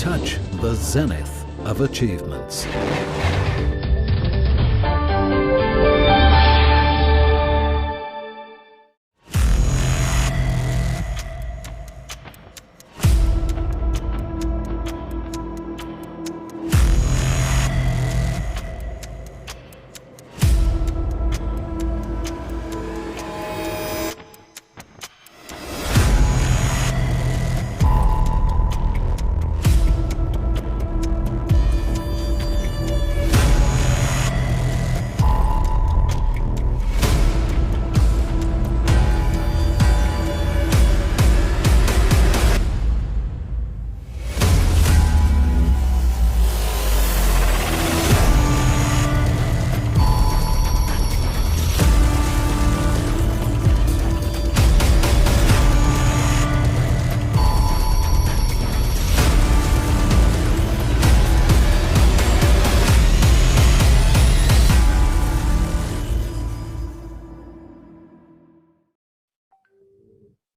touch the zenith of achievements.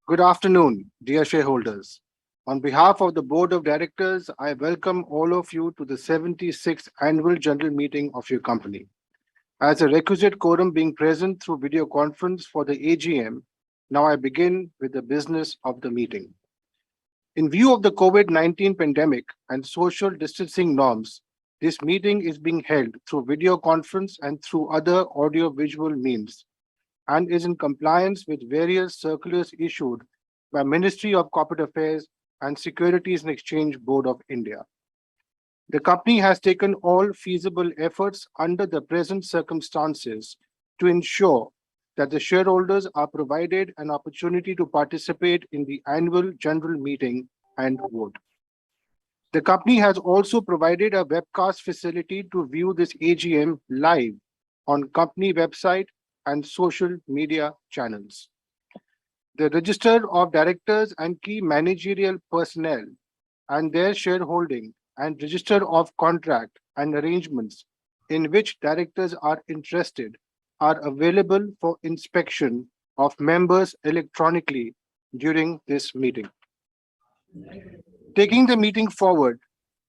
Good afternoon, dear shareholders. On behalf of the Board of Directors, I welcome all of you to the 76th Annual General Meeting of your company. As a requisite quorum being present through video conference for the AGM, now I begin with the business of the meeting. In view of the COVID-19 pandemic and social distancing norms, this meeting is being held through video conference and through other audio-visual means, and is in compliance with various circulars issued by Ministry of Corporate Affairs and Securities and Exchange Board of India. The company has taken all feasible efforts under the present circumstances to ensure that the shareholders are provided an opportunity to participate in the annual general meeting and vote. The company has also provided a webcast facility to view this AGM live on company website and social media channels. The register of directors and key managerial personnel and their shareholding and register of contract and arrangements in which directors are interested are available for inspection of members electronically during this meeting. Taking the meeting forward,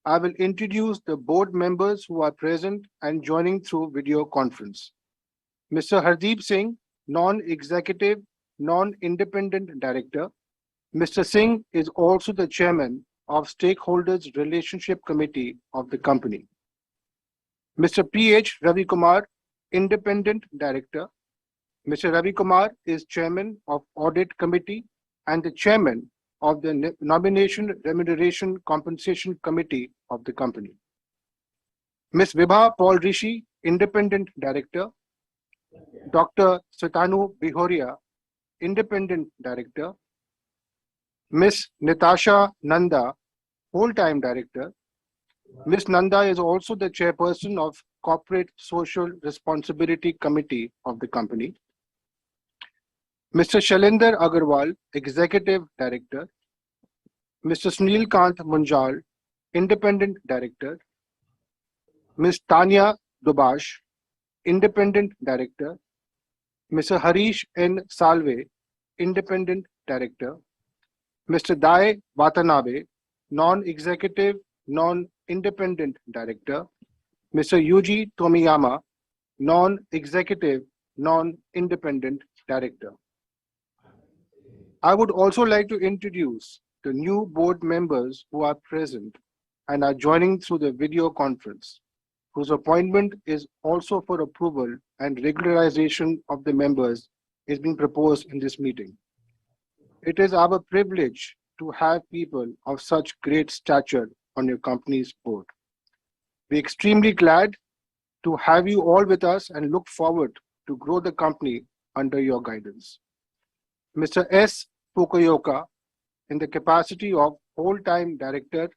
I will introduce the board members who are present and joining through video conference. Mr. Hardeep Singh, non-executive, non-independent director. Mr. Singh is also the chairman of Stakeholders Relationship Committee of the company. Mr. P.H. Ravi Kumar, independent director. Mr. Ravi Kumar is chairman of Audit Committee and the chairman of the Nomination, Remuneration, Compensation Committee of the company. Ms. Vibha Paul Rishi, independent director. Dr. Sutanu Bihoria, independent director. Ms. Natasha Nanda, full-time director. Ms. Nanda is also the chairperson of Corporate Social Responsibility Committee of the company. Mr. Shailendra Agarwal, executive director. Mr. Sunil Kant Munjal, independent director. Ms. Tanya Dubash, independent director. Mr. Harish N. Salve, independent director. Mr. Dai Watanabe, non-executive, non-independent director. Mr. Yuji Tomiyama, non-executive, non-independent director. I would also like to introduce the new board members who are present and are joining through the video conference, whose appointment is also for approval and regularization of the members is being proposed in this meeting. It is our privilege to have people of such great stature on your company's board. We're extremely glad to have you all with us and look forward to grow the company under your guidance. Mr. S. Fukuoka, in the capacity of whole-time director,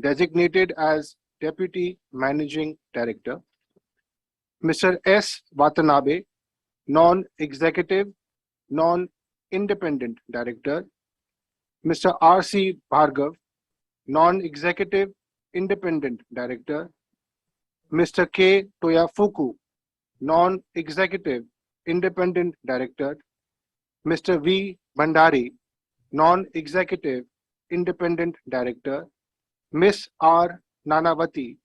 designated as Deputy Managing Director. Mr. S. Watanabe, non-executive, non-independent director. Mr. R.C. Bhargav, non-executive, independent director. Mr. K. Toyafuku, non-executive, independent director. Mr. V. Bhandari, non-executive, independent director. Ms. R. Nanavati,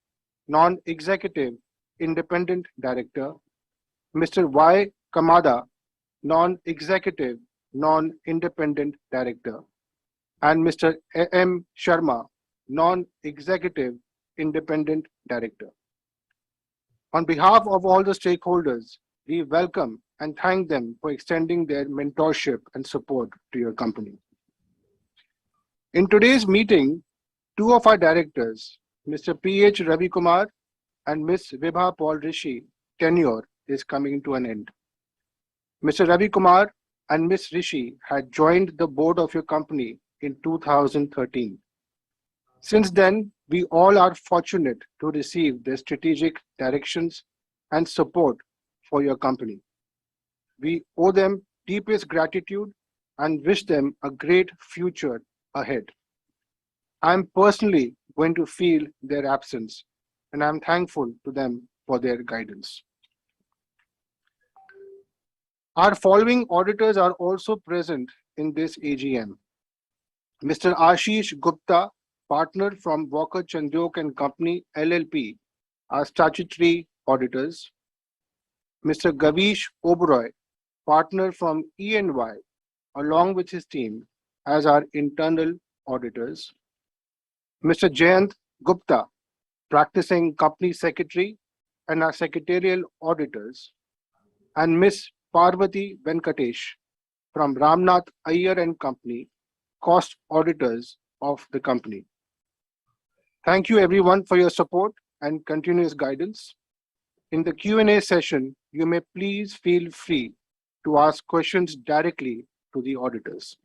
Non-Executive Independent Director, Mr. Y. Kamada, Non-Executive Non-Independent Director, and Mr. M. Sharma, Non-Executive Independent Director. On behalf of all the stakeholders, we welcome and thank them for extending their mentorship and support to your company. In today's meeting, two of our directors, Mr. P.H. Ravi Kumar and Ms. Vibha Paul Rishi, tenure is coming to an end. Mr. Ravi Kumar and Ms. Rishi had joined the board of your company in 2013. Since then, we all are fortunate to receive their strategic directions and support for your company. We owe them deepest gratitude and wish them a great future ahead. I'm personally going to feel their absence, and I'm thankful to them for their guidance. Our following auditors are also present in this AGM. Mr. Ashish Gupta, partner from Walker Chandiok and Company LLP, our statutory auditors. Mr. Gavish Oberoi, partner from E&Y, along with his team as our internal auditors. Mr. Jayant Gupta, practicing company secretary and our secretarial auditors. And Ms. Parvati Venkatesh from Ramnath Iyer and Company, cost auditors of the company. Thank you everyone for your support and continuous guidance. In the Q&A session, you may please feel free to ask questions directly to the auditors.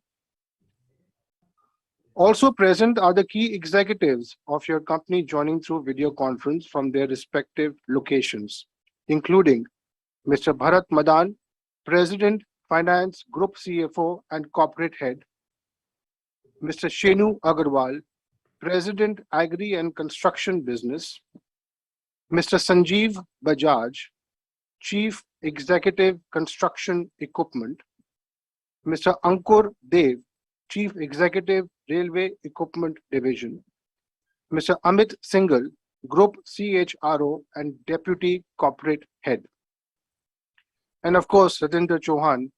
Also present are the key executives of your company joining through video conference from their respective locations, including Mr. Bharat Madan, President, Finance, Group CFO and Corporate Head, Mr. Shenu Agarwal, President, Agri and Construction Business, Mr. Sanjeev Bajaj, Chief Executive Construction Equipment, Mr. Ankur Dev, Chief Executive Railway Equipment Division, Mr. Amit Singhal, Group CHRO and Deputy Corporate Head. And of course, Satendra Chauhan,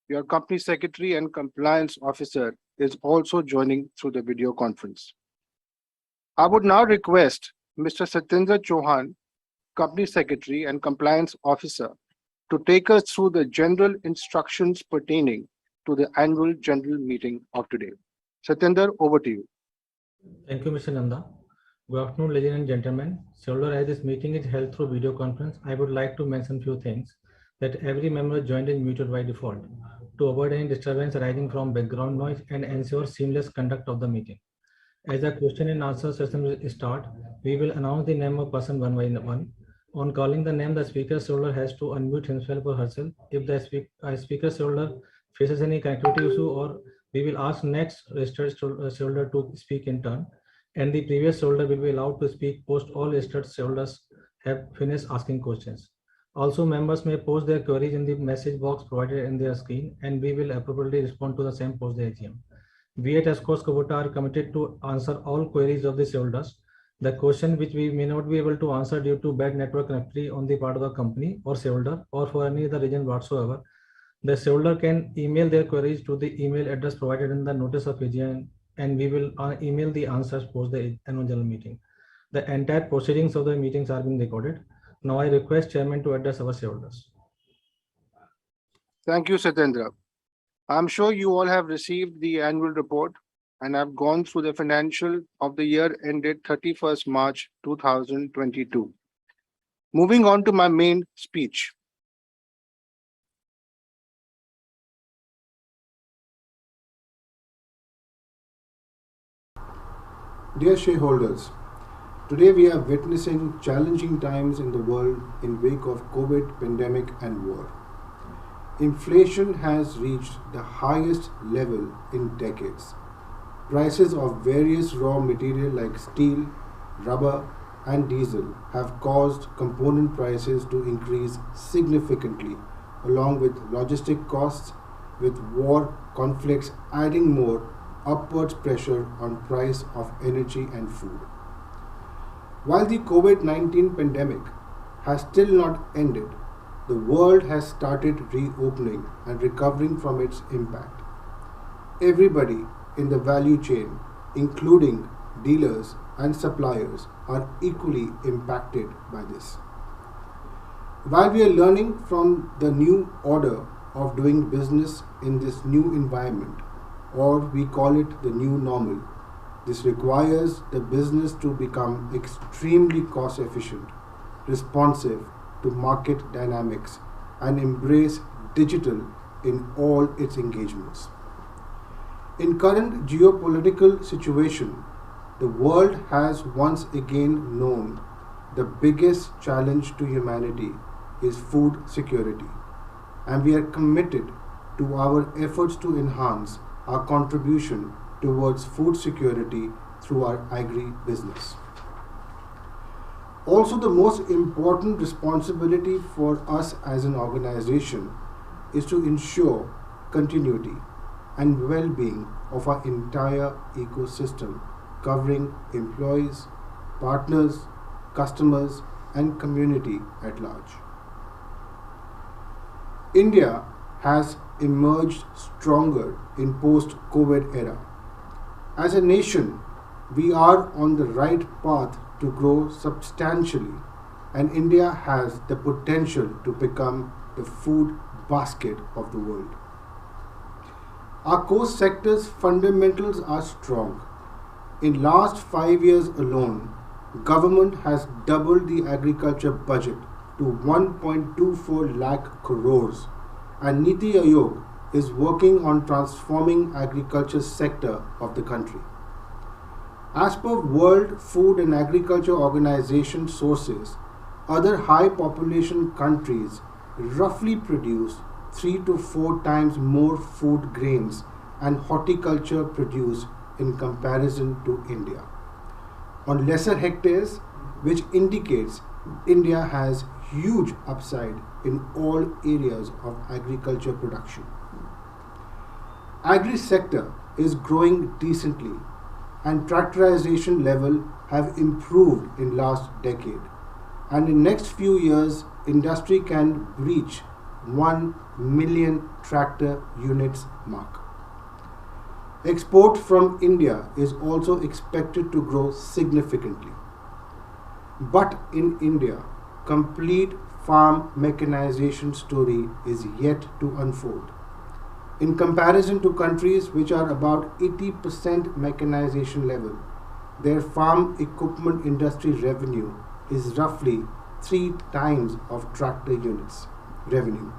your Company Secretary and Compliance Officer, is also joining through the video conference. I would now request Mr. Satendra Chauhan, Company Secretary and Compliance Officer, to take us through the general instructions pertaining to the annual general meeting of today. Satendra, over to you. Thank you, Mr. Nanda. Good afternoon, ladies and gentlemen. Shareholder, as this meeting is held through video conference, I would like to mention few things that every member joined is muted by default to avoid any disturbance arising from background noise and ensure seamless conduct of the meeting. As the question and answer session will start, we will announce the name of person one by one. On calling the name, the speaker shareholder has to unmute himself or herself. If the speaker shareholder faces any connectivity issue, or we will ask next registered shareholder to speak in turn, and the previous shareholder will be allowed to speak post all registered shareholders have finished asking questions. Also, members may post their queries in the message box provided in their screen, and we will appropriately respond to the same post the AGM. We at Escorts Kubota are committed to answer all queries of the shareholders. The question which we may not be able to answer due to bad network connectivity on the part of the company or shareholder, or for any other reason whatsoever, the shareholder can email their queries to the email address provided in the notice of AGM, and we will email the answers post the annual general meeting. The entire proceedings of the meetings are being recorded. Now I request Chairman to address our shareholders. Thank you, Satendra. I'm sure you all have received the annual report and have gone through the financial of the year ended 31st March 2022. Moving on to my main speech. Dear shareholders, today we are witnessing challenging times in the world in wake of COVID pandemic and war. Inflation has reached the highest level in decades. Prices of various raw material like steel, rubber and diesel have caused component prices to increase significantly, along with logistic costs, with war conflicts adding more upwards pressure on price of energy and food. While the COVID-19 pandemic has still not ended, the world has started reopening and recovering from its impact. Everybody in the value chain, including dealers and suppliers, are equally impacted by this. While we are learning from the new order of doing business in this new environment, or we call it the new normal, this requires the business to become extremely cost efficient, responsive to market dynamics, and embrace digital in all its engagements. In current geopolitical situation, the world has once again known the biggest challenge to humanity is food security, and we are committed to our efforts to enhance our contribution towards food security through our agri business. Also, the most important responsibility for us as an organization is to ensure continuity and well-being of our entire ecosystem, covering employees, partners, customers, and community at large. India has emerged stronger in post-COVID era. As a nation, we are on the right path to grow substantially, and India has the potential to become the food basket of the world. Our core sector's fundamentals are strong. In last 5 years alone, government has doubled the agriculture budget to 1.24 lakh crores, and Niti Aayog is working on transforming agriculture sector of the country. As per World Food and Agriculture Organization sources, other high population countries roughly produce 3 to 4 times more food grains and horticulture produce in comparison to India on lesser hectares, which indicates India has huge upside in all areas of agriculture production. Agri sector is growing decently, and tractorization level have improved in last decade, and in next few years industry can reach 1 million tractor units mark. Export from India is also expected to grow significantly. But in India, complete farm mechanization story is yet to unfold. In comparison to countries which are about 80% mechanization level, their farm equipment industry revenue is roughly 3 times of tractor units revenue,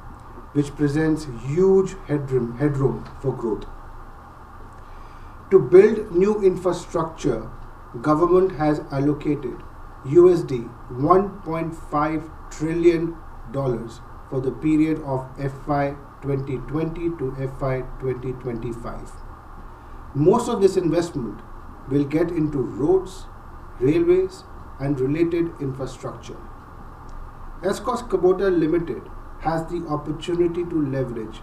which presents huge headroom for growth. To build new infrastructure, government has allocated USD 1.5 trillion for the period of FY 2020 to FY 2025. Most of this investment will get into roads, railways, and related infrastructure. Escorts Kubota Limited has the opportunity to leverage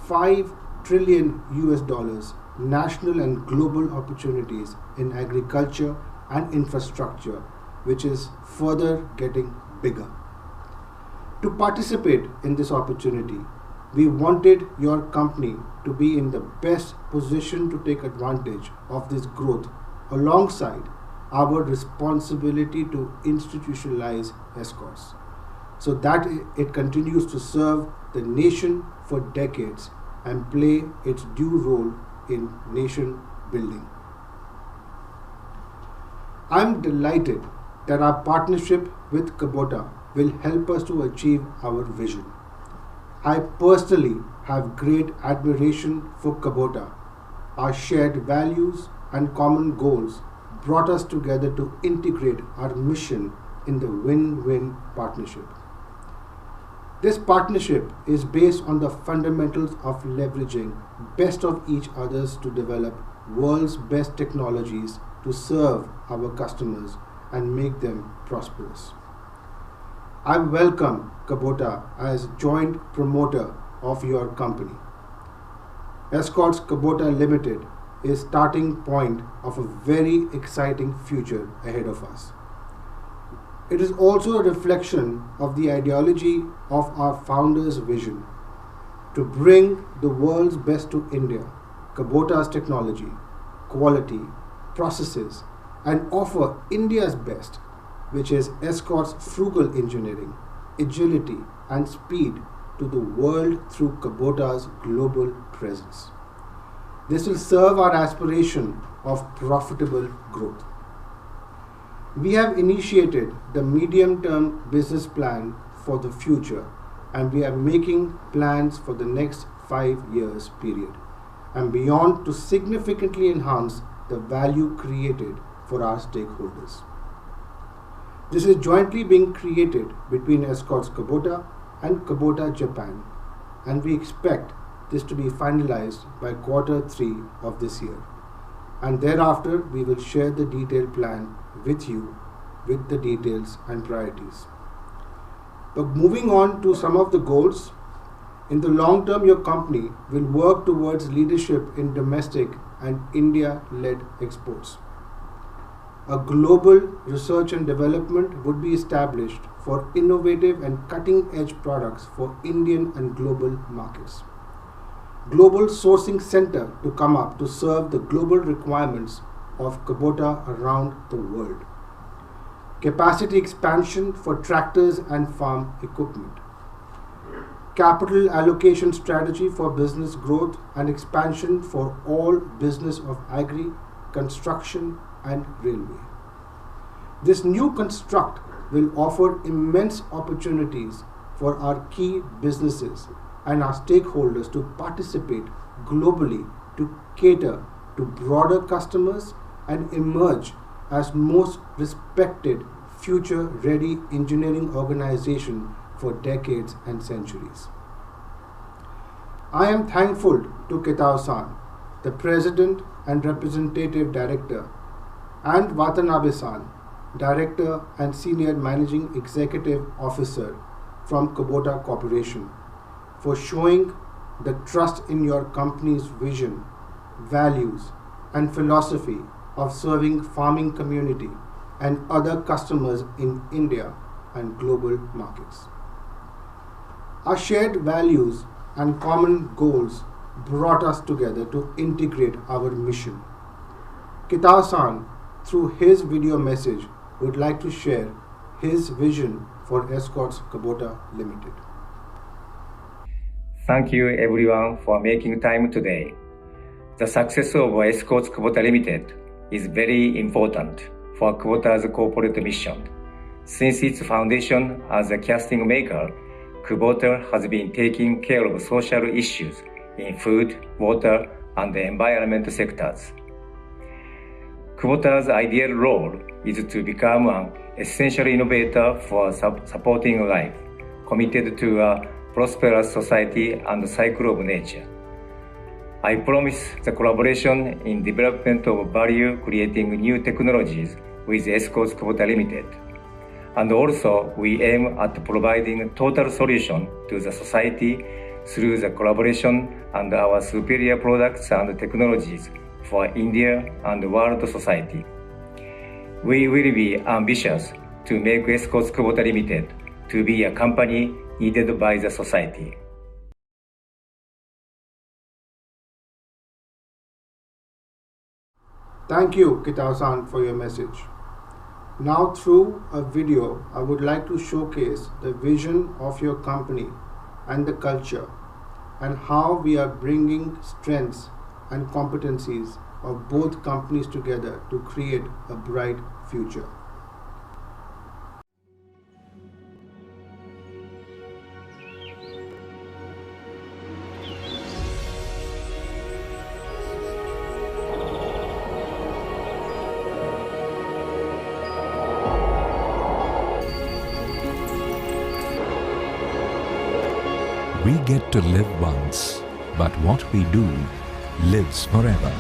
5 trillion US dollars national and global opportunities in agriculture and infrastructure, which is further getting bigger. To participate in this opportunity, we wanted your company to be in the best position to take advantage of this growth alongside our responsibility to institutionalize Escorts so that it continues to serve the nation for decades and play its due role in nation building. I'm delighted that our partnership with Kubota will help us to achieve our vision. I personally have great admiration for Kubota. Our shared values and common goals brought us together to integrate our mission in the win-win partnership. This partnership is based on the fundamentals of leveraging best of each others to develop world's best technologies to serve our customers and make them prosperous. I welcome Kubota as joint promoter of your company. Escorts Kubota Limited is starting point of a very exciting future ahead of us. It is also a reflection of the ideology of our founder's vision to bring the world's best to India, Kubota's technology, quality, processes, and offer India's best, which is Escorts' frugal engineering, agility, and speed to the world through Kubota's global presence. This will serve our aspiration of profitable growth. We have initiated the medium-term business plan for the future, and we are making plans for the next 5 years period and beyond to significantly enhance the value created for our stakeholders. This is jointly being created between Escorts Kubota and Kubota Japan, and we expect this to be finalized by Q3 of this year. And thereafter, we will share the detailed plan with you with the details and priorities. But moving on to some of the goals, in the long term, your company will work towards leadership in domestic and India-led exports. A global research and development would be established for innovative and cutting-edge products for Indian and global markets. Global sourcing center to come up to serve the global requirements of Kubota around the world. Capacity expansion for tractors and farm equipment. Capital allocation strategy for business growth and expansion for all business of agri, construction, and railway. This new construct will offer immense opportunities for our key businesses and our stakeholders to participate globally to cater to broader customers and emerge as most respected future-ready engineering organization for decades and centuries. I am thankful to Kitao-san, the President and Representative Director, and Watanabe-san, Director and Senior Managing Executive Officer from Kubota Corporation, for showing the trust in your company's vision, values, and philosophy of serving farming community and other customers in India and global markets. Our shared values and common goals brought us together to integrate our mission. Kitao-san, through his video message, would like to share his vision for Escorts Kubota Limited. Thank you everyone for making time today. The success of Escorts Kubota Limited is very important for Kubota's corporate mission. Since its foundation as a casting maker, Kubota has been taking care of social issues in food, water, and the environment sectors. Kubota's ideal role is to become an essential innovator for supporting life, committed to a prosperous society and cycle of nature. I promise the collaboration in development of value-creating new technologies with Escorts Kubota Limited. And also, we aim at providing total solution to the society through the collaboration and our superior products and technologies for India and world society. We will be ambitious to make Escorts Kubota Limited to be a company needed by the society. Thank you, Kitao-san, for your message. Now, through a video, I would like to showcase the vision of your company and the culture and how we are bringing strengths and competencies of both companies together to create a bright future. We get to live once, but what we do lives forever.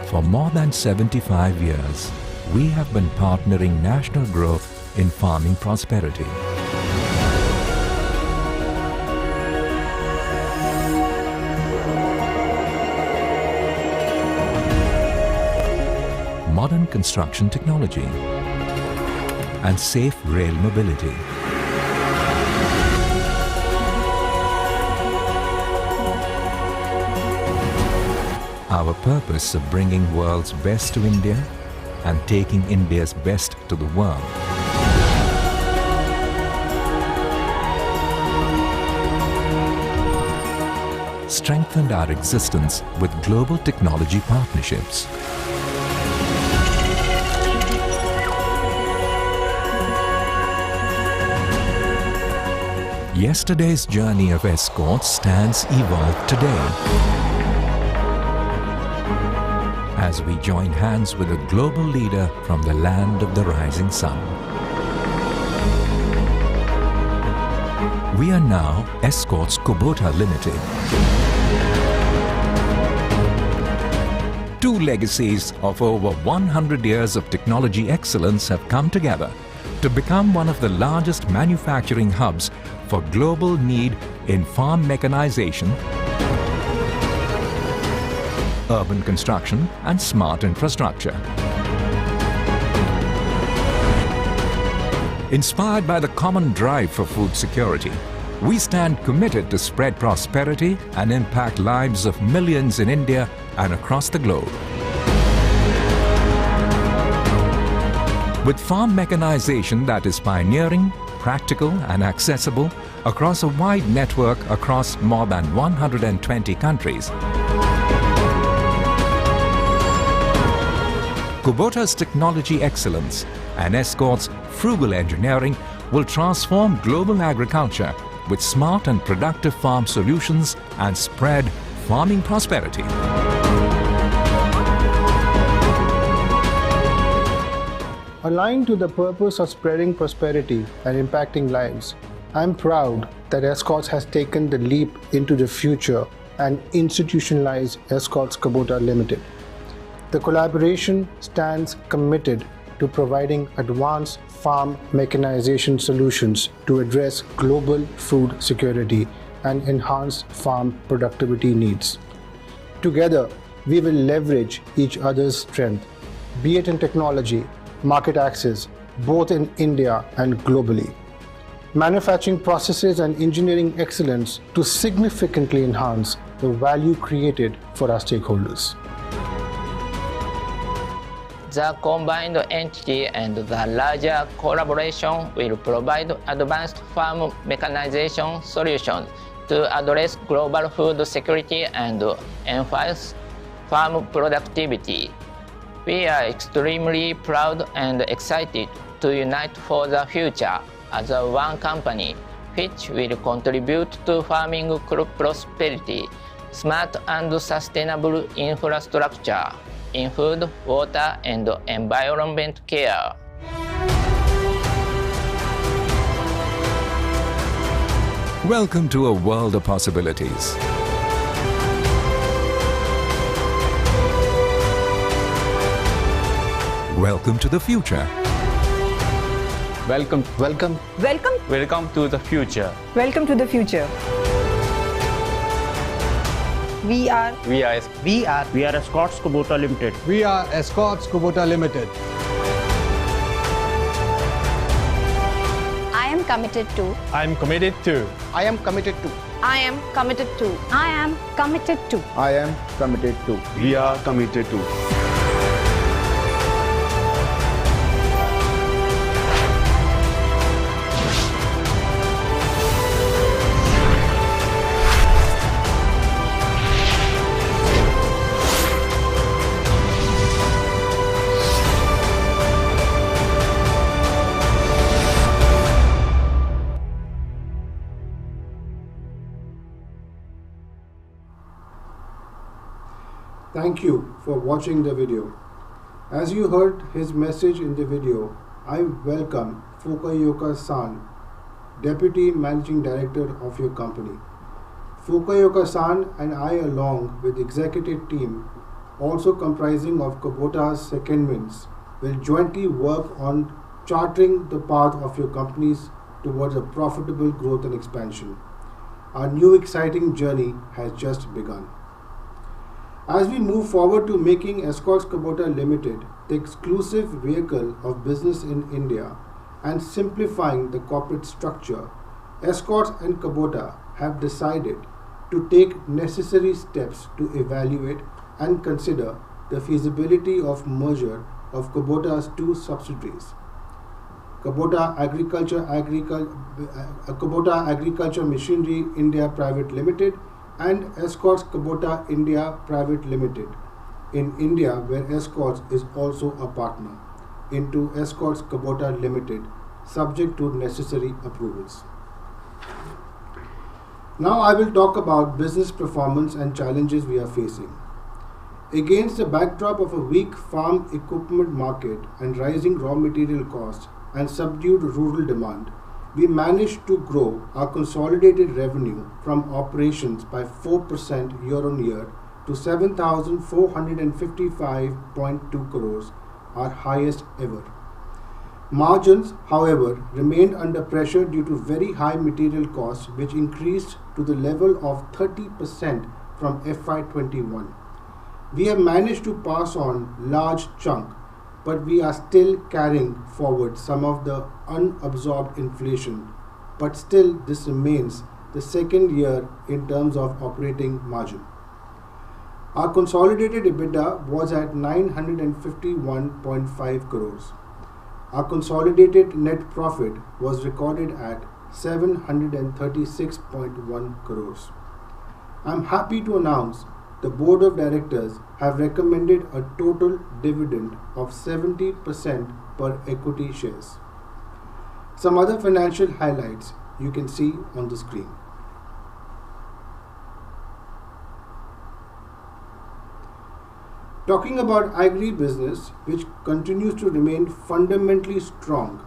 For more than 75 years, we have been partnering national growth in farming prosperity. construction technology and safe rail mobility. Our purpose of bringing world's best to India and taking India's best to the world strengthened our existence with global technology partnerships. Yesterday's journey of Escorts stands evolved today, as we join hands with a global leader from the land of the rising sun. We are now Escorts Kubota Limited. Two legacies of over 100 years of technology excellence have come together to become one of the largest manufacturing hubs for global need in farm mechanization, urban construction and smart infrastructure. Inspired by the common drive for food security, we stand committed to spread prosperity and impact lives of millions in India and across the globe. With farm mechanization that is pioneering, practical and accessible across a wide network across more than 120 countries, Kubota's technology excellence and Escorts' frugal engineering will transform global agriculture with smart and productive farm solutions and spread farming prosperity. Aligned to the purpose of spreading prosperity and impacting lives, I'm proud that Escorts has taken the leap into the future and institutionalized Escorts Kubota Limited. The collaboration stands committed to providing advanced farm mechanization solutions to address global food security and enhance farm productivity needs. Together, we will leverage each other's strength, be it in technology, market access, both in India and globally. Manufacturing processes and engineering excellence to significantly enhance the value created for our stakeholders. The combined entity and the larger collaboration will provide advanced farm mechanization solutions to address global food security and enhance farm productivity. We are extremely proud and excited to unite for the future as a one company, which will contribute to farming prosperity, smart and sustainable infrastructure in food, water, and environment care. Welcome to a world of possibilities. Welcome to the future. Welcome to the future. Welcome to the future. We are Escorts Kubota Limited. We are Escorts Kubota Limited. I am committed to. I am committed to. I am committed to. I am committed to. I am committed to. I am committed to. We are committed to. Thank you for watching the video. As you heard his message in the video, I welcome Fukaoka-san, Deputy Managing Director of your company. Fukaoka-san and I, along with the executive team, also comprising of Kubota's secondments, will jointly work on charting the path of your companies towards a profitable growth and expansion. Our new exciting journey has just begun. As we move forward to making Escorts Kubota Limited the exclusive vehicle of business in India and simplifying the corporate structure, Escorts and Kubota have decided to take necessary steps to evaluate and consider the feasibility of merger of Kubota's two subsidiaries, Kubota Agriculture Machinery India Private Limited and Escorts Kubota India Private Limited in India, where Escorts is also a partner, into Escorts Kubota Limited, subject to necessary approvals. Now I will talk about business performance and challenges we are facing. Against the backdrop of a weak farm equipment market and rising raw material costs and subdued rural demand, we managed to grow our consolidated revenue from operations by 4% year-on-year to 7,455.2 crores, our highest ever. Margins, however, remained under pressure due to very high material costs, which increased to the level of 30% from FY21. We have managed to pass on large chunk, but we are still carrying forward some of the unabsorbed inflation, but still this remains the second year in terms of operating margin. Our consolidated EBITDA was at 951.5 crores. Our consolidated net profit was recorded at 736.1 crores. I'm happy to announce the Board of Directors have recommended a total dividend of 70% per equity shares. Some other financial highlights you can see on the screen. Talking about agri business, which continues to remain fundamentally strong,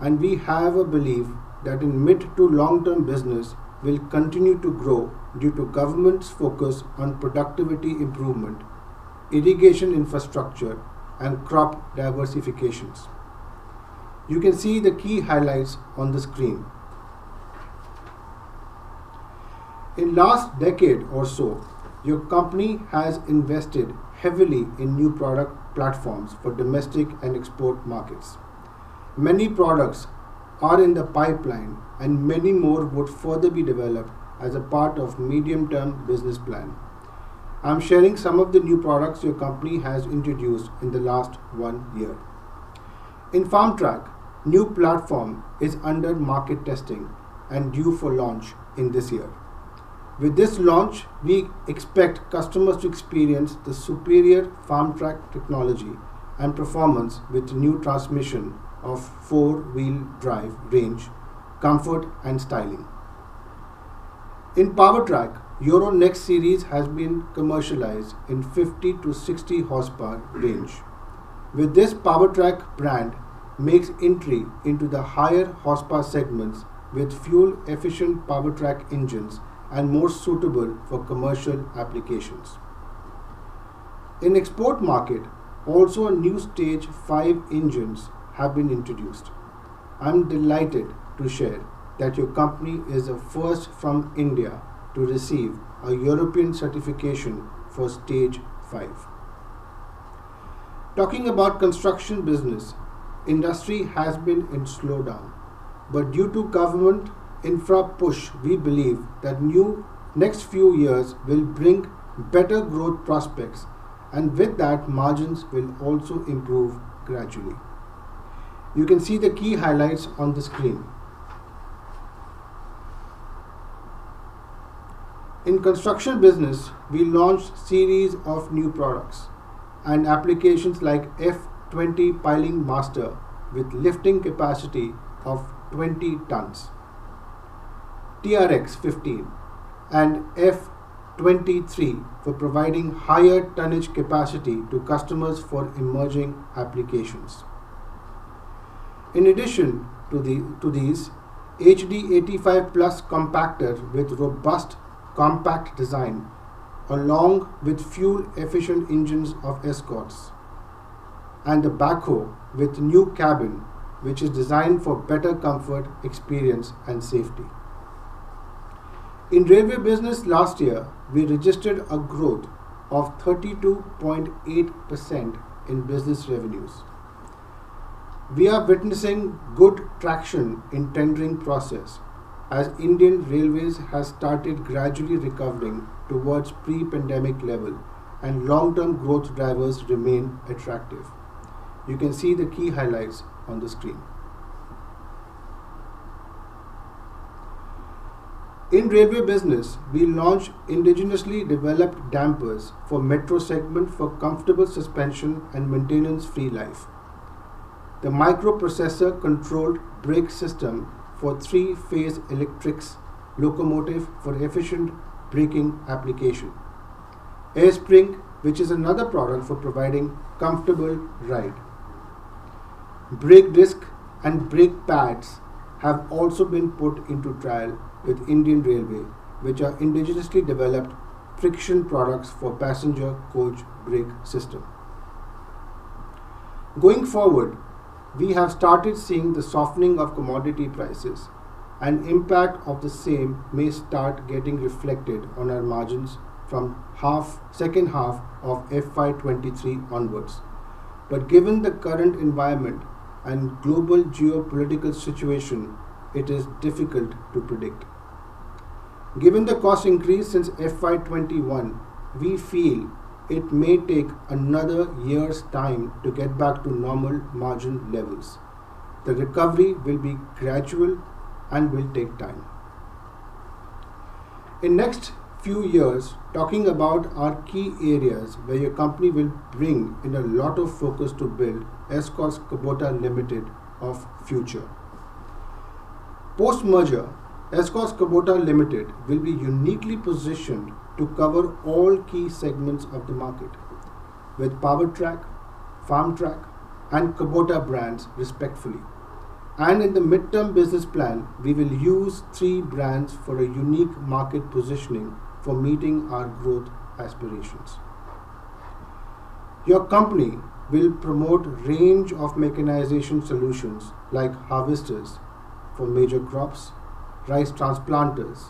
and we have a belief that in mid to long-term business will continue to grow due to government's focus on productivity improvement, irrigation infrastructure, and crop diversifications. You can see the key highlights on the screen. In last decade or so, your company has invested heavily in new product platforms for domestic and export markets. Many products are in the pipeline and many more would further be developed as a part of medium-term business plan. I'm sharing some of the new products your company has introduced in the last 1 year. In FarmTrack, new platform is under market testing and due for launch in this year. With this launch, we expect customers to experience the superior FarmTrack technology and performance with new transmission of 4-wheel drive range, comfort and styling. In PowerTrack, Euro Next series has been commercialized in 50 to 60 horsepower range. With this, PowerTrack brand makes entry into the higher horsepower segments with fuel efficient PowerTrack engines and more suitable for commercial applications. In export market, also new stage 5 engines have been introduced. I'm delighted to share that your company is the first from India to receive a European certification for stage 5. Talking about construction business, industry has been in slowdown, but due to government infra push, we believe that next few years will bring better growth prospects, and with that margins will also improve gradually. You can see the key highlights on the screen. In construction business, we launched series of new products and applications like F20 piling master with lifting capacity of 20 tons, TRX 15 and F23 for providing higher tonnage capacity to customers for emerging applications. In addition to these, HD 85 Plus compactor with robust compact design along with fuel efficient engines of Escorts, and the backhoe with new cabin which is designed for better comfort, experience and safety. In railway business last year, we registered a growth of 32.8% in business revenues. We are witnessing good traction in tendering process as Indian Railways has started gradually recovering towards pre-pandemic level and long-term growth drivers remain attractive. You can see the key highlights on the screen. In railway business, we launched indigenously developed dampers for metro segment for comfortable suspension and maintenance-free life. The microprocessor controlled brake system for three-phase electrics locomotive for efficient braking application. Air spring, which is another product for providing comfortable ride. Brake disc and brake pads have also been put into trial with Indian Railway, which are indigenously developed friction products for passenger coach brake system. Going forward, we have started seeing the softening of commodity prices and impact of the same may start getting reflected on our margins from second half of FY23 onwards. But given the current environment and global geopolitical situation, it is difficult to predict. Given the cost increase since FY21, we feel it may take another year's time to get back to normal margin levels. The recovery will be gradual and will take time. In next few years, talking about our key areas where your company will bring in a lot of focus to build Escorts Kubota Limited of future. Post-merger, Escorts Kubota Limited will be uniquely positioned to cover all key segments of the market with PowerTrack, FarmTrack and Kubota brands respectively. And in the midterm business plan, we will use 3 brands for a unique market positioning for meeting our growth aspirations. Your company will promote range of mechanization solutions like harvesters for major crops, rice transplanters,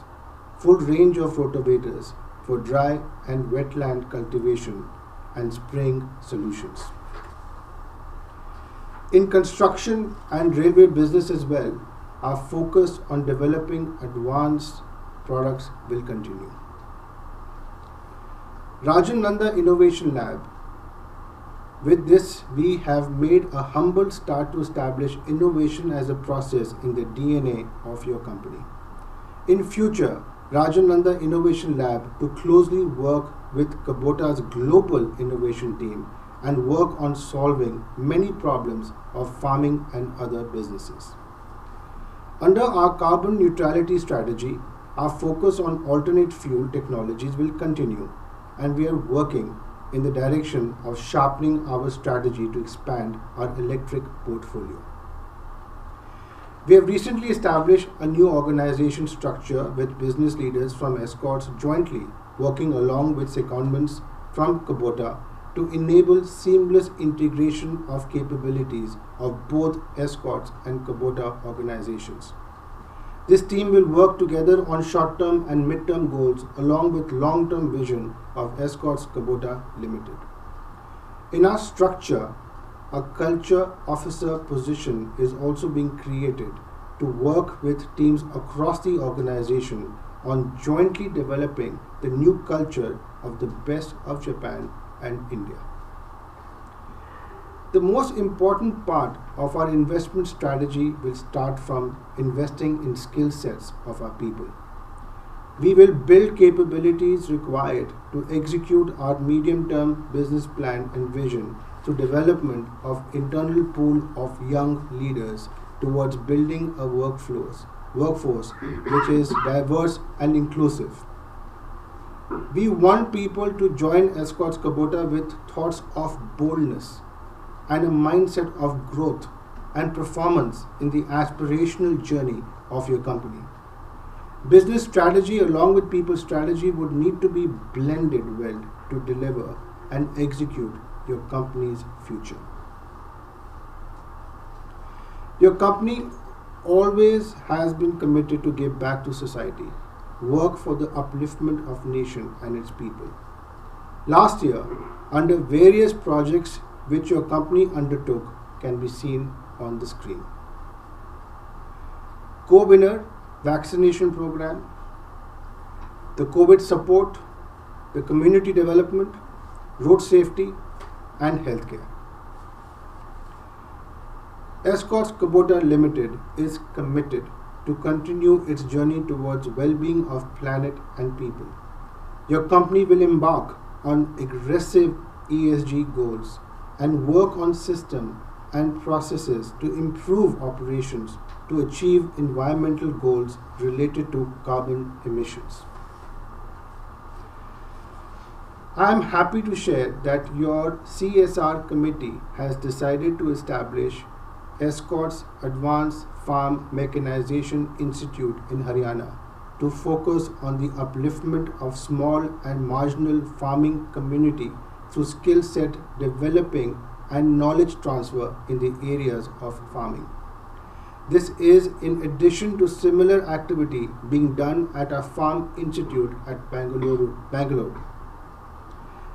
full range of rotavators for dry and wetland cultivation and spraying solutions. In construction and railway business as well, our focus on developing advanced products will continue. Rajan Nanda Innovation Lab. With this, we have made a humble start to establish innovation as a process in the DNA of your company. In future, Rajan Nanda Innovation Lab to closely work with Kubota's global innovation team and work on solving many problems of farming and other businesses. Under our carbon neutrality strategy, our focus on alternate fuel technologies will continue, and we are working in the direction of sharpening our strategy to expand our electric portfolio. We have recently established a new organization structure with business leaders from Escorts jointly working along with secondments from Kubota to enable seamless integration of capabilities of both Escorts and Kubota organizations. This team will work together on short-term and mid-term goals along with long-term vision of Escorts Kubota Limited. In our structure, a culture officer position is also being created to work with teams across the organization on jointly developing the new culture of the best of Japan and India. The most important part of our investment strategy will start from investing in skill sets of our people. We will build capabilities required to execute our medium-term business plan and vision through development of internal pool of young leaders towards building a workforce which is diverse and inclusive. We want people to join Escorts Kubota with thoughts of boldness and a mindset of growth and performance in the aspirational journey of your company. Business strategy along with people strategy would need to be blended well to deliver and execute your company's future. Your company always has been committed to give back to society, work for the upliftment of nation and its people. Last year, under various projects, which your company undertook can be seen on the screen. Co-winner vaccination program, the COVID support, the community development, road safety, and healthcare. Escorts Kubota Limited is committed to continue its journey towards well-being of planet and people. Your company will embark on aggressive ESG goals and work on systems and processes to improve operations to achieve environmental goals related to carbon emissions. I am happy to share that your CSR committee has decided to establish Escorts Advanced Farm Mechanization Institute in Haryana to focus on the upliftment of small and marginal farming community through skill set developing and knowledge transfer in the areas of farming. This is in addition to similar activity being done at our Farm Institute at Bangalore.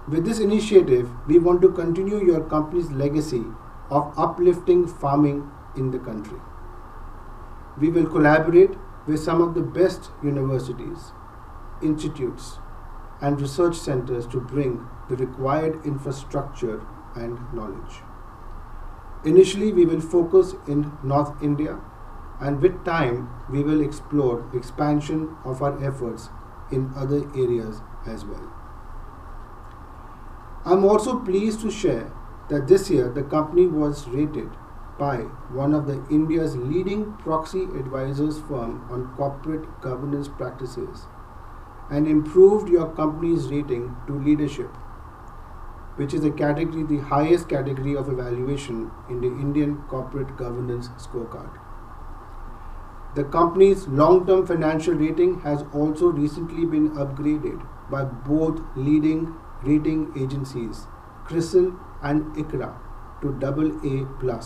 With this initiative, we want to continue your company's legacy of uplifting farming in the country. We will collaborate with some of the best universities, institutes, and research centers to bring the required infrastructure and knowledge. Initially, we will focus in North India, and with time, we will explore expansion of our efforts in other areas as well. I'm also pleased to share that this year the company was rated by one of the India's leading proxy advisors firm on corporate governance practices and improved your company's rating to leadership, which is the highest category of evaluation in the Indian corporate governance scorecard. The company's long-term financial rating has also recently been upgraded by both leading rating agencies, CRISIL and ICRA, to AA+,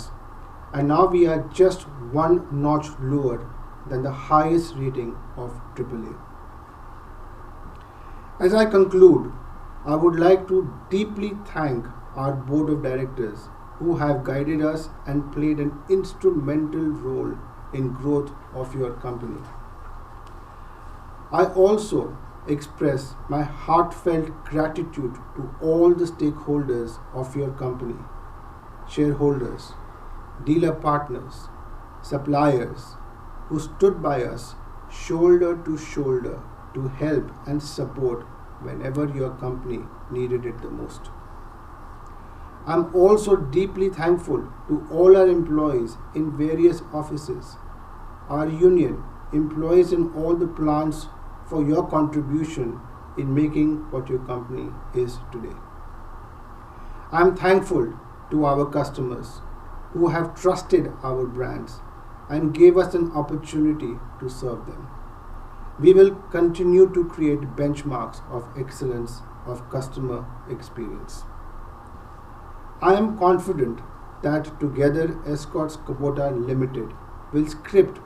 and now we are just one notch lower than the highest rating of AAA. As I conclude, I would like to deeply thank our board of directors who have guided us and played an instrumental role in growth of your company. I also express my heartfelt gratitude to all the stakeholders of your company, shareholders, dealer partners, suppliers, who stood by us shoulder to shoulder to help and support whenever your company needed it the most. I'm also deeply thankful to all our employees in various offices, our union, employees in all the plants for your contribution in making what your company is today. I'm thankful to our customers who have trusted our brands and gave us an opportunity to serve them. We will continue to create benchmarks of excellence of customer experience. I am confident that together Escorts Kubota Limited will script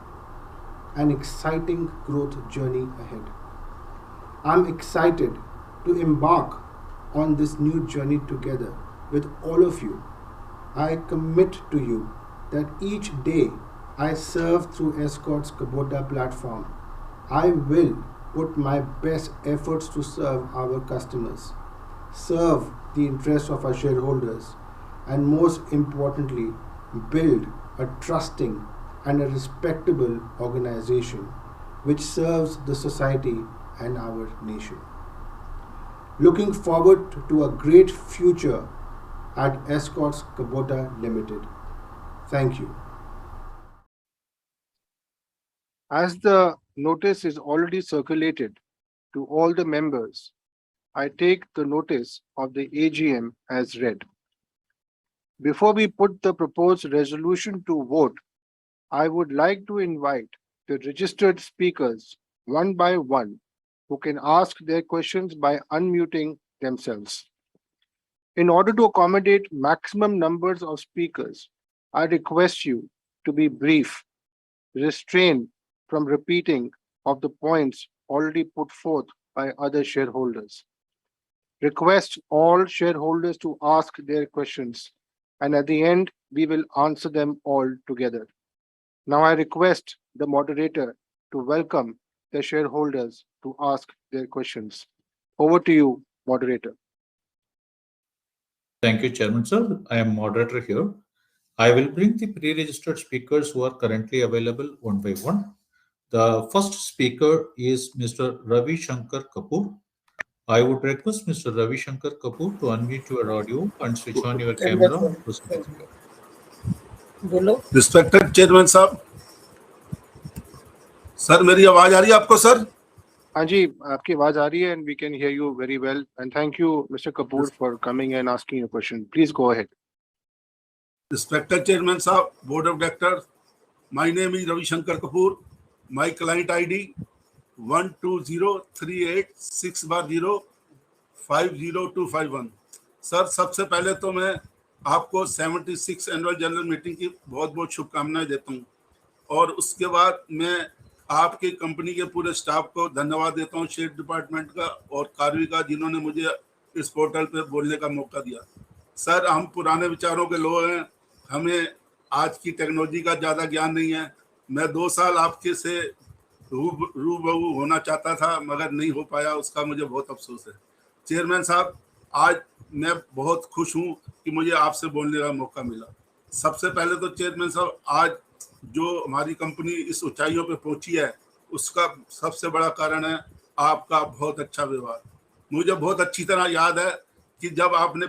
an exciting growth journey ahead. I'm excited to embark on this new journey together with all of you. I commit to you that each day I serve through Escorts Kubota platform, I will put my best efforts to serve our customers, serve the interests of our shareholders, and most importantly, build a trusting and a respectable organization which serves the society and our nation. Looking forward to a great future at Escorts Kubota Limited. Thank you. As the notice is already circulated to all the members, I take the notice of the AGM as read. Before we put the proposed resolution to vote, I would like to invite the registered speakers one by one who can ask their questions by unmuting themselves. In order to accommodate maximum numbers of speakers, I request you to be brief, restrain from repeating of the points already put forth by other shareholders. Request all shareholders to ask their questions and at the end, we will answer them all together. Now I request the moderator to welcome the shareholders to ask their questions. Over to you, moderator. Thank you, Chairman Sir. I am moderator here. I will bring the pre-registered speakers who are currently available one by one. The first speaker is Mr. Ravi Shankar Kapoor. I would request Mr. Ravi Shankar Kapoor to unmute your audio and switch on your camera. Proceed with your. Respected chairman साहब, sir मेरी आवाज आ रही है आपको sir? हाँ जी, आपकी आवाज आ रही है and we can hear you very well. And thank you, Mr. Kapoor, for coming and asking your question. Please go ahead. Respected Chairman साहब, Board of Directors, my name is Ravi Shankar Kapoor. My client ID 1203860505251. Sir सबसे पहले तो मैं आपको 76 annual general meeting की बहुत बहुत शुभकामनाएं देता हूं और उसके बाद मैं आपकी कंपनी के पूरे स्टाफ को धन्यवाद देता हूं, शेयर डिपार्टमेंट का और कार्य का, जिन्होंने मुझे इस पोर्टल पे बोलने का मौका दिया। सर हम पुराने विचारों के लोग हैं, हमें आज की टेक्नोलॉजी का ज़्यादा ज्ञान नहीं है। मैं 2 साल आपके से रूबरू होना चाहता था मगर नहीं हो पाया, उसका मुझे बहुत अफसोस है। चेयरमैन साहब, आज मैं बहुत खुश हूं कि मुझे आपसे बोलने का मौका मिला। सबसे पहले तो चेयरमैन साहब, आज जो हमारी कंपनी इस ऊंचाइयों पे पहुंची है उसका सबसे बड़ा कारण है आपका बहुत अच्छा व्यवहार। मुझे बहुत अच्छी तरह याद है कि जब आपने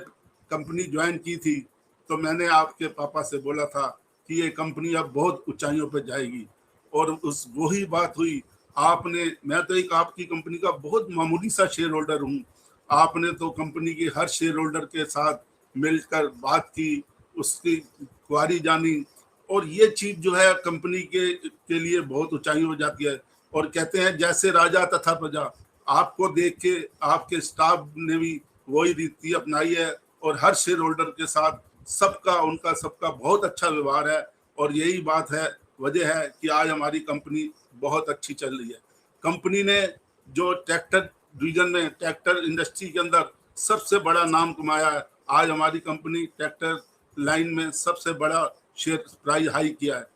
कंपनी ज्वाइन की थी तो मैंने आपके पापा से बोला था कि ये कंपनी अब बहुत ऊंचाइयों पे जाएगी और उस वही बात हुई। आपने, मैं तो एक आपकी कंपनी का बहुत मामूली सा शेयर होल्डर हूँ, आपने तो कंपनी के हर शेयर होल्डर के साथ मिलकर बात की, उसकी क्वारी जानी और ये चीज जो है कंपनी के लिए बहुत ऊंचाई हो जाती है। और कहते हैं जैसे राजा तथा प्रजा, आपको देख के आपके स्टाफ ने भी वही रीति अपनाई है और हर शेयर होल्डर के साथ उनका सबका बहुत अच्छा व्यवहार है और यही बात है, वजह है कि आज हमारी कंपनी बहुत अच्छी चल रही है। कंपनी ने जो ट्रैक्टर डिवीजन में, ट्रैक्टर इंडस्ट्री के अंदर सबसे बड़ा नाम कमाया है। आज हमारी कंपनी ट्रैक्टर लाइन में सबसे बड़ा शेयर प्राइस हाई किया है।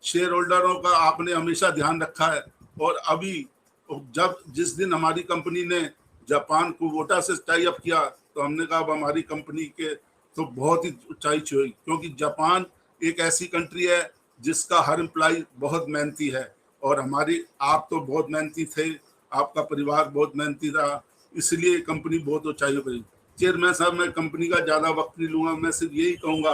शेयर होल्डरों का आपने हमेशा ध्यान रखा है और अभी जिस दिन हमारी कंपनी ने जापान कुबोटा से टाई अप किया तो हमने कहा अब हमारी कंपनी के तो बहुत ही ऊंचाई छुई, क्योंकि जापान एक ऐसी कंट्री है जिसका हर एम्प्लॉय बहुत मेहनती है और आप तो बहुत मेहनती थे, आपका परिवार बहुत मेहनती था, इसलिए कंपनी बहुत ऊंचाई पर। चेयरमैन साहब, मैं कंपनी का ज़्यादा वक्त नहीं लूँगा, मैं सिर्फ यही कहूँगा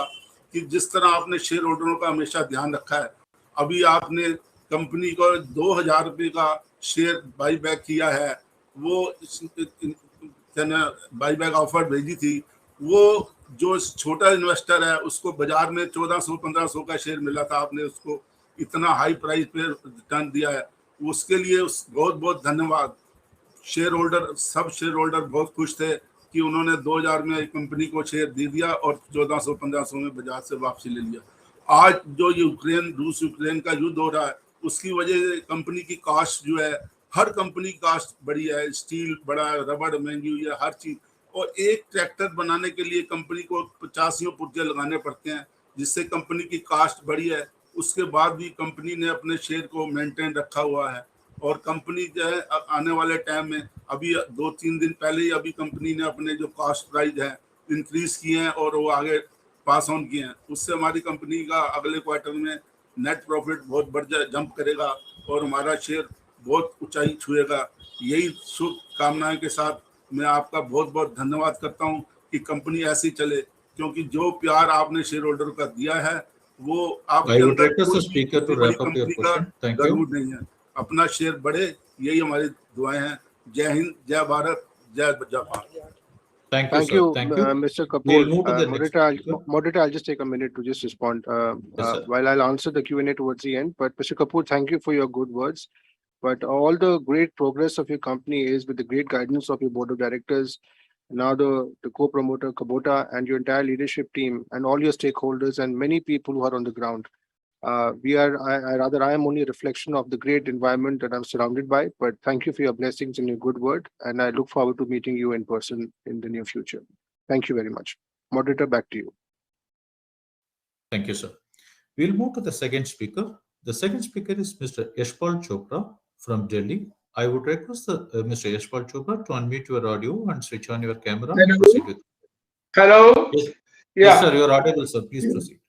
कि जिस तरह आपने शेयर होल्डरों का हमेशा ध्यान रखा है, अभी आपने कंपनी को 2000 रुपये का शेयर बाई बैक किया है, वो बाई बैक ऑफर भेजी थी, वो जो छोटा इन्वेस्टर है उसको बाजार में 1400-1500 का शेयर मिला था, आपने उसको इतना हाई प्राइस पे रिटर्न दिया है, उसके लिए बहुत बहुत धन्यवाद। शेयर होल्डर, सब शेयर होल्डर बहुत खुश थे कि उन्होंने 2000 में कंपनी को शेयर दे दिया और 1400-1500 में बाजार से वापसी ले लिया। आज जो रूस यूक्रेन का युद्ध हो रहा है उसकी वजह से कंपनी की कास्ट जो है, हर कंपनी कास्ट बढ़ी है, स्टील बढ़ा है, रबड़ महंगी हुई है, हर चीज। और एक ट्रैक्टर बनाने के लिए कंपनी को 50 पुर्जे लगाने पड़ते हैं, जिससे कंपनी की कास्ट बढ़ी है। उसके बाद भी कंपनी ने अपने शेयर को मेंटेन रखा हुआ है और कंपनी जो है आने वाले टाइम में, अभी 2-3 दिन पहले ही अभी कंपनी ने अपने जो कास्ट प्राइस है इंक्रीज किए हैं और वो आगे पास ऑन किए हैं। उससे हमारी कंपनी का अगले क्वार्टर में नेट प्रॉफिट बहुत बढ़ जाए, जंप करेगा और हमारा शेयर बहुत ऊंचाई छुएगा। यही शुभ कामनाएं के साथ मैं आपका बहुत बहुत धन्यवाद करता हूं कि कंपनी ऐसी चले, क्योंकि जो प्यार आपने शेयर होल्डर का दिया है वो आपके अंदर कंपनी का जरूर नहीं है। अपना शेयर बढ़े, यही हमारी दुआएं हैं। जय हिंद, जय भारत, जय Japan. Thank you, Mr. Kapoor. Moderator, I'll just take a minute to just respond while I'll answer the Q&A towards the end. But Mr. Kapoor, thank you for your good words. But all the great progress of your company is with the great guidance of your board of directors, now the co-promoter Kubota and your entire leadership team and all your stakeholders and many people who are on the ground. I am only a reflection of the great environment that I'm surrounded by, but thank you for your blessings and your good word. And I look forward to meeting you in person in the near future. Thank you very much. Moderator, back to you. Thank you, sir. We'll move to the second speaker. The second speaker is Mr. Yashpal Chopra from Delhi. I would request Mr. Yashpal Chopra to unmute your audio and switch on your camera and proceed with. Hello. Yes, Yeah. yes, sir, you're audible, sir. Please proceed.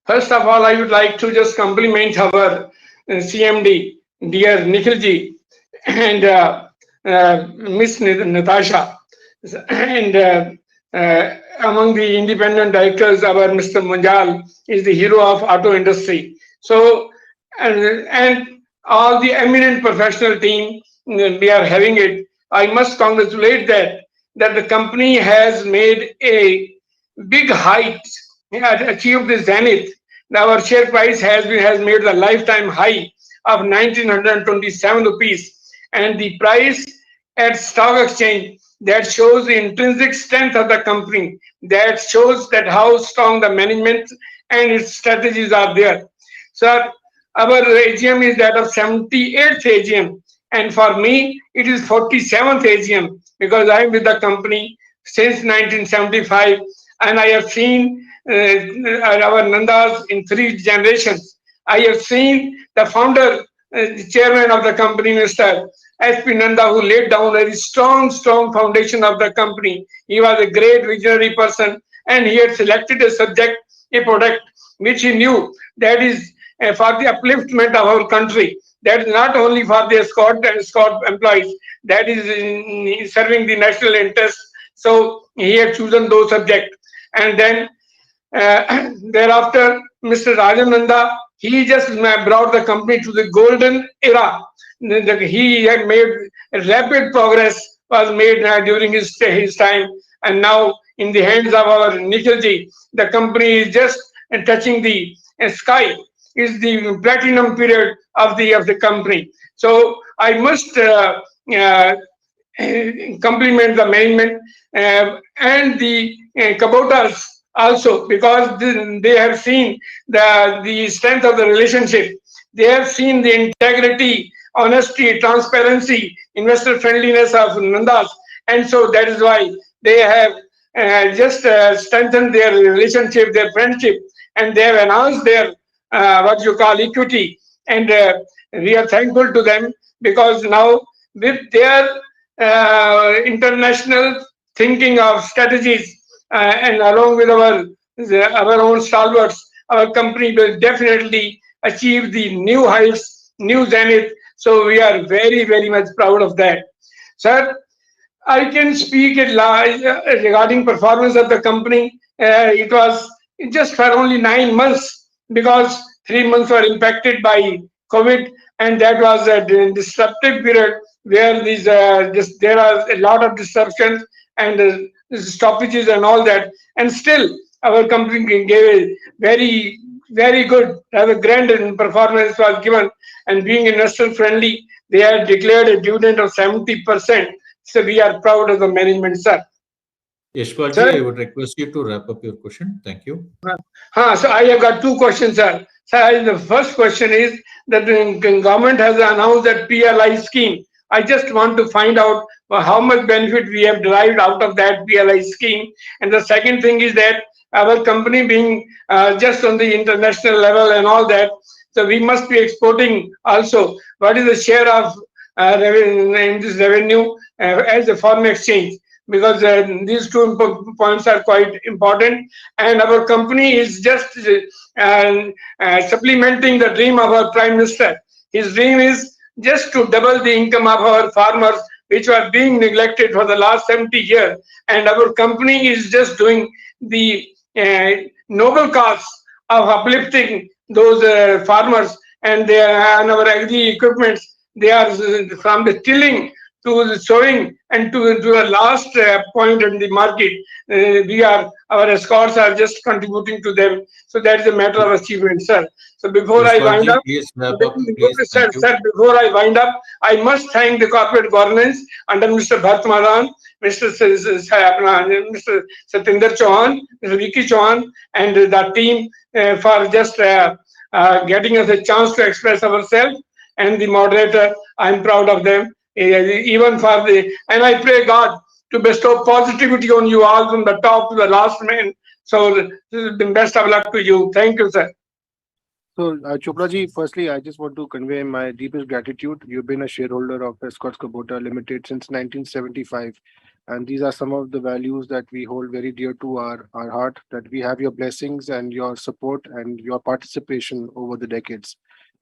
First of all, I would like to just compliment our CMD, dear Nikhilji, and Miss Natasha, and among the independent directors, our Mr. Munjal is the hero of auto industry. So, and all the eminent professional team, we are having it. I must congratulate that the company has made a big height, had achieved the zenith. Now our share price has made the lifetime high of 1927 rupees, and the price at stock exchange, that shows the intrinsic strength of the company, that shows that how strong the management and its strategies are there. Sir, our AGM is that of 78th AGM, and for me it is 47th AGM, because I am with the company since 1975, and I have seen our Nandas in 3 generations. I have seen the founder, chairman of the company, Mr. S.P. Nanda, who laid down a very strong foundation of the company. He was a great visionary person, and he had selected a subject, a product, which he knew that is for the upliftment of our country. That is not only for the Escort and Escort employees, that is in serving the national interest. So he had chosen those subjects. And then thereafter, Mr. Rajananda, he just brought the company to the golden era. He had made rapid progress was made during his time, and now in the hands of our Nikhilji, the company is just touching the sky. Is the platinum period of the company. So I must compliment the management and the Kubotas also, because they have seen the strength of the relationship. They have seen the integrity, honesty, transparency, investor friendliness of Nandas, and so that is why they have just strengthened their relationship, their friendship, and they have enhanced their what you call equity. And we are thankful to them, because now with their international thinking of strategies and along with our own stalwarts, our company will definitely achieve the new heights, new zenith. So we are very, very much proud of that. Sir, I can speak regarding performance of the company. It was just for only 9 months, because 3 months were impacted by COVID, and that was a disruptive period where there are a lot of disruptions and stoppages and all that. And still, our company gave a very, very good, rather grand performance was given. And being investor friendly, they had declared a dividend of 70%. So we are proud of the management, sir. Yashpalji, I would request you to wrap up your question. Thank you. So I have got 2 questions, sir. Sir, the first question is that the government has announced that PLI scheme. I just want to find out how much benefit we have derived out of that PLI scheme. And the second thing is that our company being just on the international level and all that, so we must be exporting also. What is the share of in this revenue as a foreign exchange? Because these 2 points are quite important, and our company is just supplementing the dream of our Prime Minister. His dream is just to double the income of our farmers, which were being neglected for the last 70 years. And our company is just doing the noble cause of uplifting those farmers, and they are on our agri equipments. They are from the tilling to the sowing and to the last point in the market. Our escorts are just contributing to them. So that is a matter of achievement, sir. So before I wind up, sir, before I wind up, I must thank the corporate governance under Mr. Bharat Madan, Mr. Satinder Chauhan, Mr. Vicky Chauhan, and the team for just getting us a chance to express ourselves. And the moderator, I'm proud of them. Even and I pray God to bestow positivity on you all from the top to the last man So best of luck to you. Thank you, sir. So, Chopra ji, firstly, I just want to convey my deepest gratitude. You've been a shareholder of Escorts Kubota Limited since 1975. And these are some of the values that we hold very dear to our heart, that we have your blessings and your support and your participation over the decades.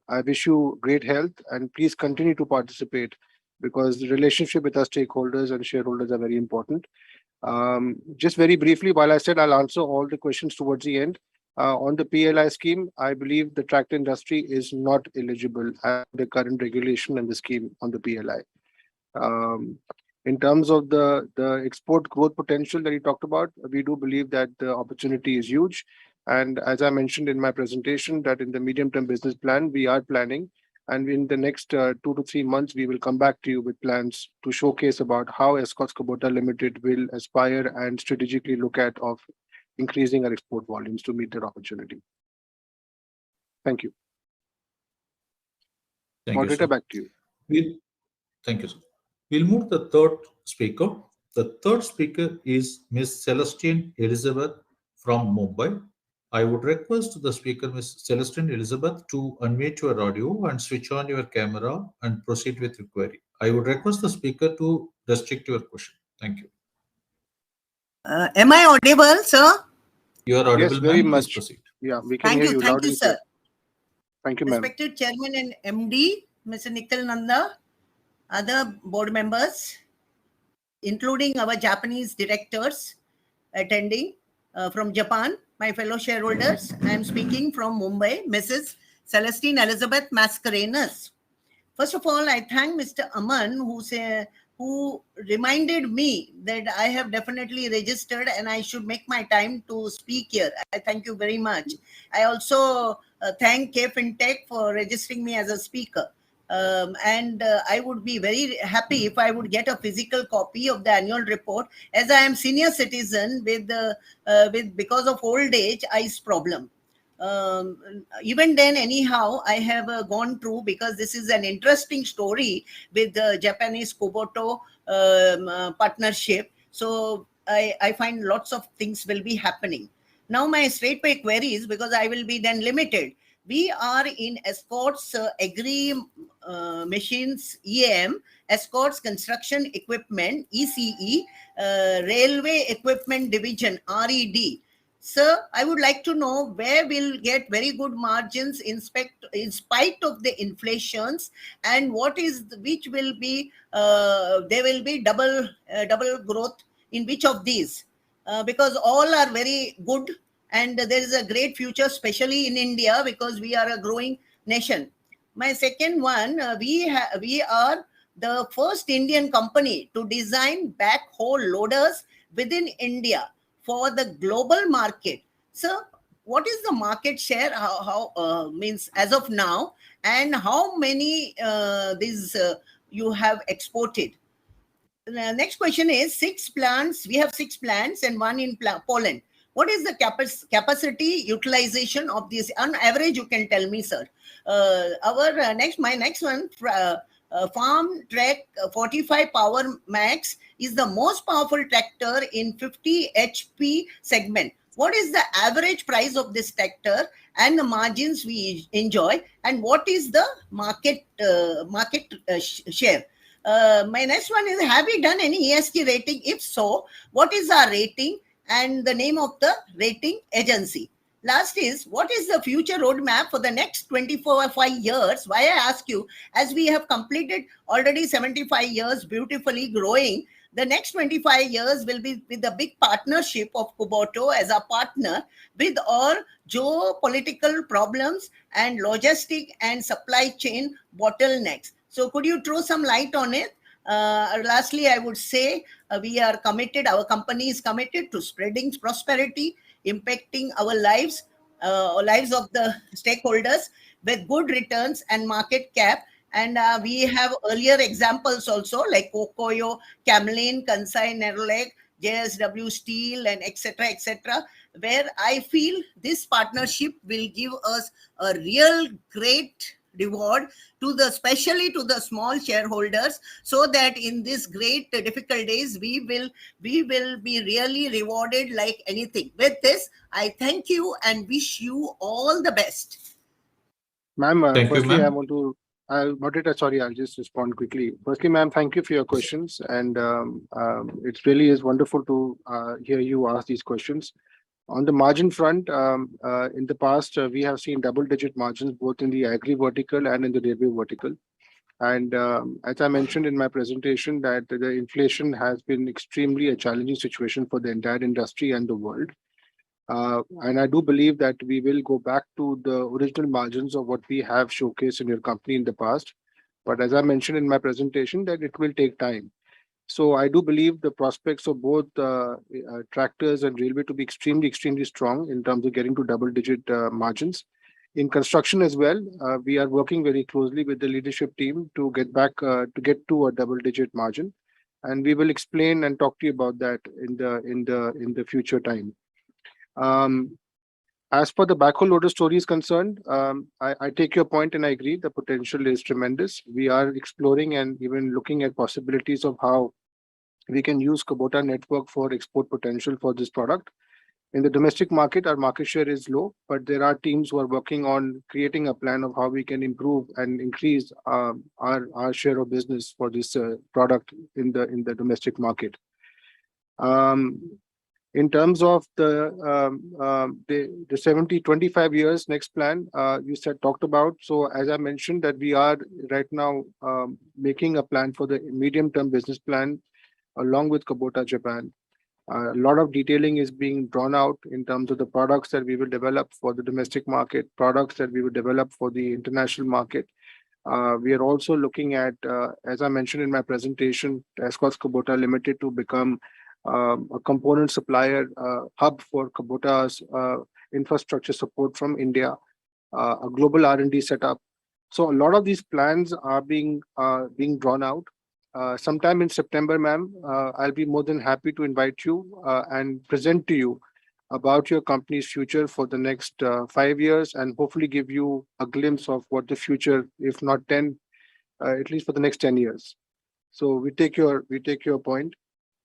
I wish you great health and please continue to participate because the relationship with our stakeholders and shareholders are very important. Just very briefly, while I said I'll answer all the questions towards the end, on the PLI scheme, I believe the tractor industry is not eligible at the current regulation and the scheme on the PLI. In terms of the export growth potential that you talked about, we do believe that the opportunity is huge. And as I mentioned in my presentation, that in the medium-term business plan, we are planning. And in the next 2 to 3 months, we will come back to you with plans to showcase about how Escorts Kubota Limited will aspire and strategically look at of increasing our export volumes to meet that opportunity. Thank you. Thank Moderator, you, sir. back to you. Thank you, sir. We'll move to the third speaker. The third speaker is Ms. Celestine Elizabeth from Mumbai. I would request the speaker, Ms. Celestine Elizabeth, to unmute your audio and switch on your camera and proceed with your query. I would request the speaker to restrict your question. Thank you. Am I audible, sir? You are audible, Yes, very ma'am. Please much. proceed. Yeah, we can Thank hear you. you Thank loud you, and sir. clear. Thank you, ma'am. Respected Chairman and MD, Mr. Nikhil Nanda, other board members, including our Japanese directors attending from Japan, my fellow shareholders. I am speaking from Mumbai, Mrs. Celestine Elizabeth Mascarenhas. First of all, I thank Mr. Aman who reminded me that I have definitely registered and I should make my time to speak here. I thank you very much. I also thank KFinTech for registering me as a speaker. I would be very happy if I would get a physical copy of the annual report, as I am senior citizen with because of old age eyes problem. Even then, anyhow, I have gone through, because this is an interesting story with the Japanese Kubota partnership. So I find lots of things will be happening. Now my straightway queries, because I will be then limited. We are in Escorts Agri Machines EM, Escorts Construction Equipment ECE, Railway Equipment Division RED. Sir, I would like to know where we'll get very good margins in spite of the inflations, and which will be there will be double growth in which of these, because all are very good and there is a great future, especially in India, because we are a growing nation. My second one, we are the first Indian company to design backhoe loaders within India for the global market. So what is the market share, how means as of now, and how many you have exported? The next question is 6 plants. We have 6 plants and one in Poland. What is the capacity utilization of this? On average, you can tell me, sir. My next one, Farm Track 45 Power Max is the most powerful tractor in 50 HP segment. What is the average price of this tractor and the margins we enjoy, and what is the market share? My next one is, have we done any ESG rating? If so, what is our rating and the name of the rating agency? Last is, what is the future roadmap for the next 25 years? Why I ask you, as we have completed already 75 years beautifully growing, the next 25 years will be with the big partnership of Kubota as a partner, with all geopolitical problems and logistic and supply chain bottlenecks. So could you throw some light on it? Lastly, I would say we are committed, our company is committed to spreading prosperity, impacting our lives, lives of the stakeholders with good returns and market cap. And we have earlier examples also like Kokoyo, Camlin, Kansai, Nerolac, JSW Steel, and etc., where I feel this partnership will give us a real great reward to the, especially to the small shareholders, so that in this great difficult days, we will be really rewarded like anything. With this, I thank you and wish you all the best. Ma'am, Thank you, firstly, I ma'am. want to, moderator, sorry, I'll just respond quickly. Firstly, ma'am, thank you for your questions. And it really is wonderful to hear you ask these questions. On the margin front, in the past, we have seen double-digit margins both in the agri vertical and in the railway vertical. And as I mentioned in my presentation, that the inflation has been extremely a challenging situation for the entire industry and the world. And I do believe that we will go back to the original margins of what we have showcased in your company in the past. But as I mentioned in my presentation, that it will take time. So I do believe the prospects of both tractors and railway to be extremely strong in terms of getting to double-digit margins. In construction as well, we are working very closely with the leadership team to get to a double-digit margin, and we will explain and talk to you about that in the future time. As for the backhoe loader story is concerned, I take your point and I agree the potential is tremendous. We are exploring and even looking at possibilities of how we can use Kubota network for export potential for this product. In the domestic market, our market share is low, but there are teams who are working on creating a plan of how we can improve and increase our share of business for this product in the domestic market. In terms of the 25 years next plan you talked about. So as I mentioned that we are right now making a plan for the medium-term business plan along with Kubota Japan. A lot of detailing is being drawn out in terms of the products that we will develop for the domestic market, products that we will develop for the international market. We are also looking at, as I mentioned in my presentation, Escorts Kubota Limited to become a component supplier hub for Kubota's infrastructure support from India, a global R&D setup. So a lot of these plans are being drawn out. Sometime in September, ma'am, I'll be more than happy to invite you and present to you about your company's future for the next 5 years, and hopefully give you a glimpse of what the future, if not 10, at least for the next 10 years. So we take your point.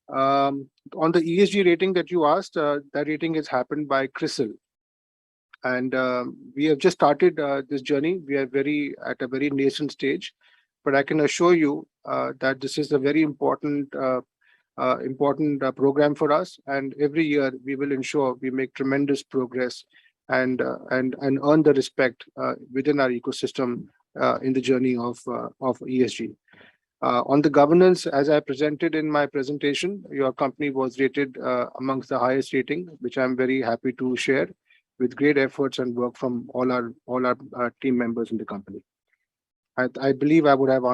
On the ESG rating that you asked, that rating has happened by CRISIL, and we have just started this journey. We are at a very nascent stage, but I can assure you that this is a very important program for us, and every year we will ensure we make tremendous progress and earn the respect within our ecosystem in the journey of ESG. On the governance, as I presented in my presentation, your company was rated amongst the highest rating, which I'm very happy to share, with great efforts and work from all our team members in the company. I believe I would have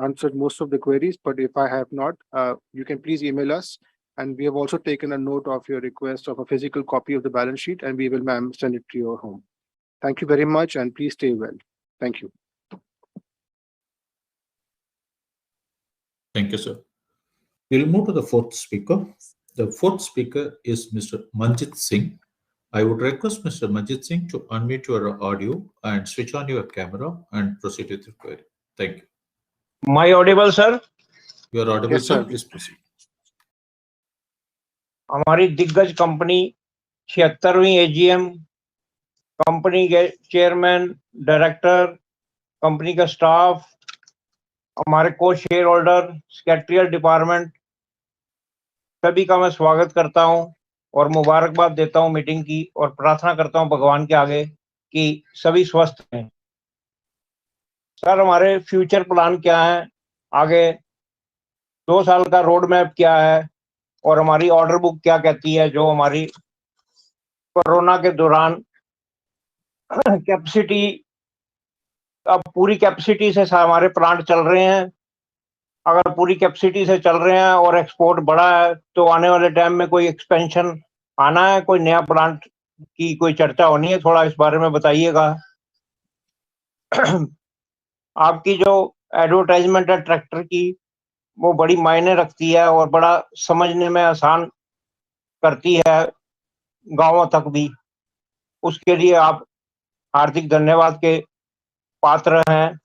answered most of the queries, but if I have not, you can please email us. And we have also taken a note of your request of a physical copy of the balance sheet, and we will, ma'am, send it to your home. Thank you very much, and please stay well. Thank you. Thank you, sir. We'll move to the fourth speaker. The fourth speaker is Mr. Manjit Singh. I would request Mr. Manjit Singh to unmute your audio and switch on your camera and proceed with your query. Thank you. Am I audible, sir? You are audible, Yes, sir. sir. Please proceed. हमारी दिग्गज company 76वीं AGM, company के chairman, director, company का staff, हमारे को share holder, secretarial department, सभी का मैं स्वागत करता हूं और मुबारकबाद देता हूं मीटिंग की, और प्रार्थना करता हूं भगवान के आगे कि सभी स्वस्थ हैं। सर, हमारे फ्यूचर प्लान क्या है, आगे 2 साल का रोड मैप क्या है, और हमारी ऑर्डर बुक क्या कहती है, जो हमारी कोरोना के दौरान कैपेसिटी, अब पूरी कैपेसिटी से हमारे प्लांट चल रहे हैं। अगर पूरी कैपेसिटी से चल रहे हैं और एक्सपोर्ट बढ़ा है, तो आने वाले टाइम में कोई एक्सपेंशन आना है, कोई नया प्लांट की कोई चर्चा होनी है, थोड़ा इस बारे में बताइएगा। आपकी जो एडवर्टाइजमेंट है ट्रैक्टर की, वो बड़ी मायने रखती है और बड़ा समझने में आसान करती है गांवों तक भी। उसके लिए आप हार्दिक धन्यवाद के पात्र हैं,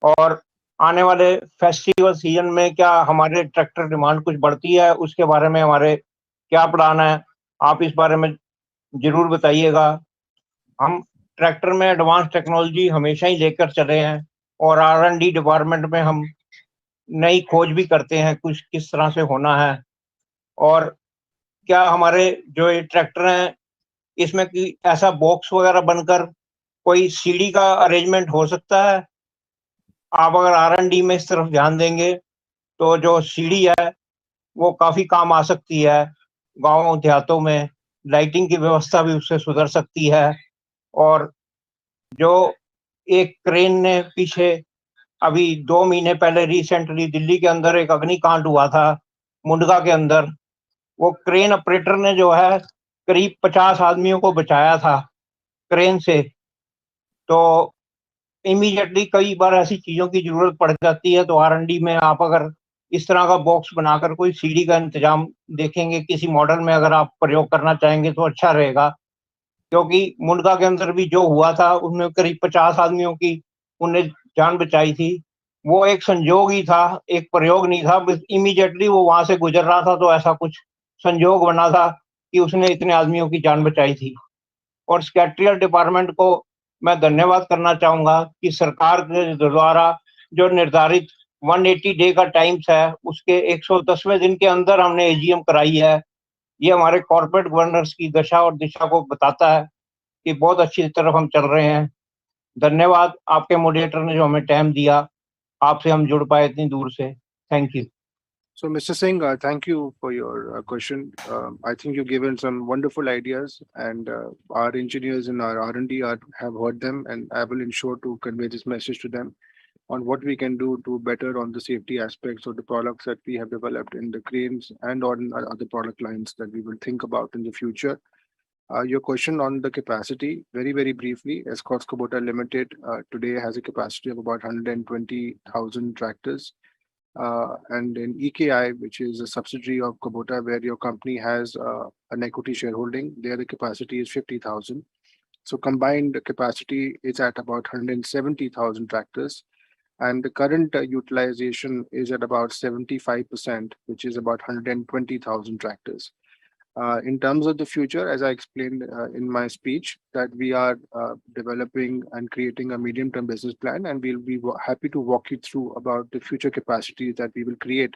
और आने वाले फेस्टिवल सीजन में क्या हमारे ट्रैक्टर डिमांड कुछ बढ़ती है, उसके बारे में हमारे क्या प्लान है, आप इस बारे में जरूर बताइएगा। हम ट्रैक्टर में एडवांस टेक्नोलॉजी हमेशा ही लेकर चले हैं, और R&D डिपार्टमेंट में हम नई खोज भी करते हैं कुछ किस तरह से होना है। और क्या हमारे जो ये ट्रैक्टर हैं, इसमें कोई ऐसा बॉक्स वगैरह बनकर कोई सीढ़ी का अरेंजमेंट हो सकता है? आप अगर R&D में इस तरफ ध्यान देंगे तो जो सीढ़ी है वो काफी काम आ सकती है। गाँव देहातों में लाइटिंग की व्यवस्था भी उससे सुधर सकती है। और जो एक क्रेन ने पीछे अभी 2 महीने पहले रिसेंटली दिल्ली के अंदर एक अग्निकांड हुआ था मुंडका के अंदर, वो क्रेन ऑपरेटर ने जो है करीब 50 आदमियों को बचाया था क्रेन से। तो इमीडिएटली कई बार ऐसी चीजों की जरूरत पड़ जाती है, तो R&D में आप अगर इस तरह का बॉक्स बनाकर कोई सीढ़ी का इंतजाम देखेंगे किसी मॉडल में, अगर आप प्रयोग करना चाहेंगे तो अच्छा रहेगा। क्योंकि मुंडका के अंदर भी जो हुआ था उसमें करीब 50 आदमियों की उन्हें जान बचाई थी। वो एक संजोग ही था, एक प्रयोग नहीं था, बस इमीडिएटली वो वहां से गुजर रहा था तो ऐसा कुछ संजोग बना था कि उसने इतने आदमियों की जान बचाई थी। और सेक्रेटरियल डिपार्टमेंट को मैं धन्यवाद करना चाहूंगा कि सरकार के द्वारा जो निर्धारित 180 डे का टाइम्स है, उसके 110वें दिन के अंदर हमने AGM कराई है। ये हमारे कॉर्पोरेट गवर्नेंस की दशा और दिशा को बताता है कि बहुत अच्छी तरफ हम चल रहे हैं। धन्यवाद आपके मॉडरेटर ने जो हमें टाइम दिया, आपसे हम जुड़ पाए इतनी दूर से। Thank you. So, Mr. Singh, thank you for your question. I think you've given some wonderful ideas, and our engineers in our R&D have heard them, and I will ensure to convey this message to them on what we can do to better on the safety aspects of the products that we have developed in the cranes and on our other product lines that we will think about in the future. Your question on the capacity, very, very briefly, Escorts Kubota Limited today has a capacity of about 120,000 tractors. And in EKI, which is a subsidiary of Kubota, where your company has an equity shareholding, there the capacity is 50,000. So combined capacity is at about 170,000 tractors. And the current utilization is at about 75%, which is about 120,000 tractors. In terms of the future, as I explained in my speech, that we are developing and creating a medium-term business plan, and we'll be happy to walk you through about the future capacities that we will create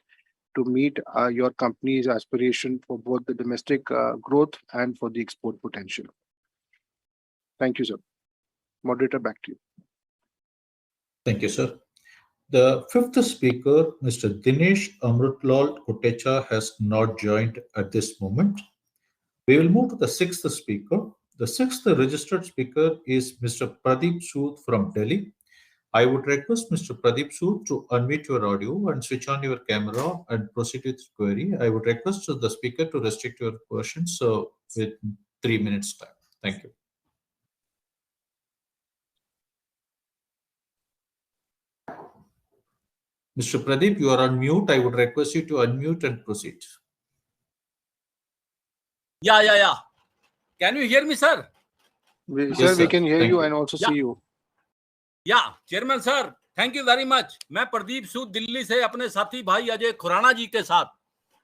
to meet your company's aspiration for both the domestic growth and for the export potential. Thank you, sir. Moderator, back to you. Thank you, sir. The fifth speaker, Mr. Dinesh Amrutlal Kotecha, has not joined at this moment. We will move to the sixth speaker. The sixth registered speaker is Mr. Pradeep Sood from Delhi. I would request Mr. Pradeep Sood to unmute your audio and switch on your camera and proceed with query. I would request the speaker to restrict your questions with 3 minutes time. Thank you. Mr. Pradeep, you are on mute. I would request you to unmute and proceed. Yeah. Can you hear me, sir? Sir, we can hear you and also see you. Yeah, Chairman sir, thank you very much. मैं प्रदीप सूद दिल्ली से अपने साथी भाई अजय खुराना जी के साथ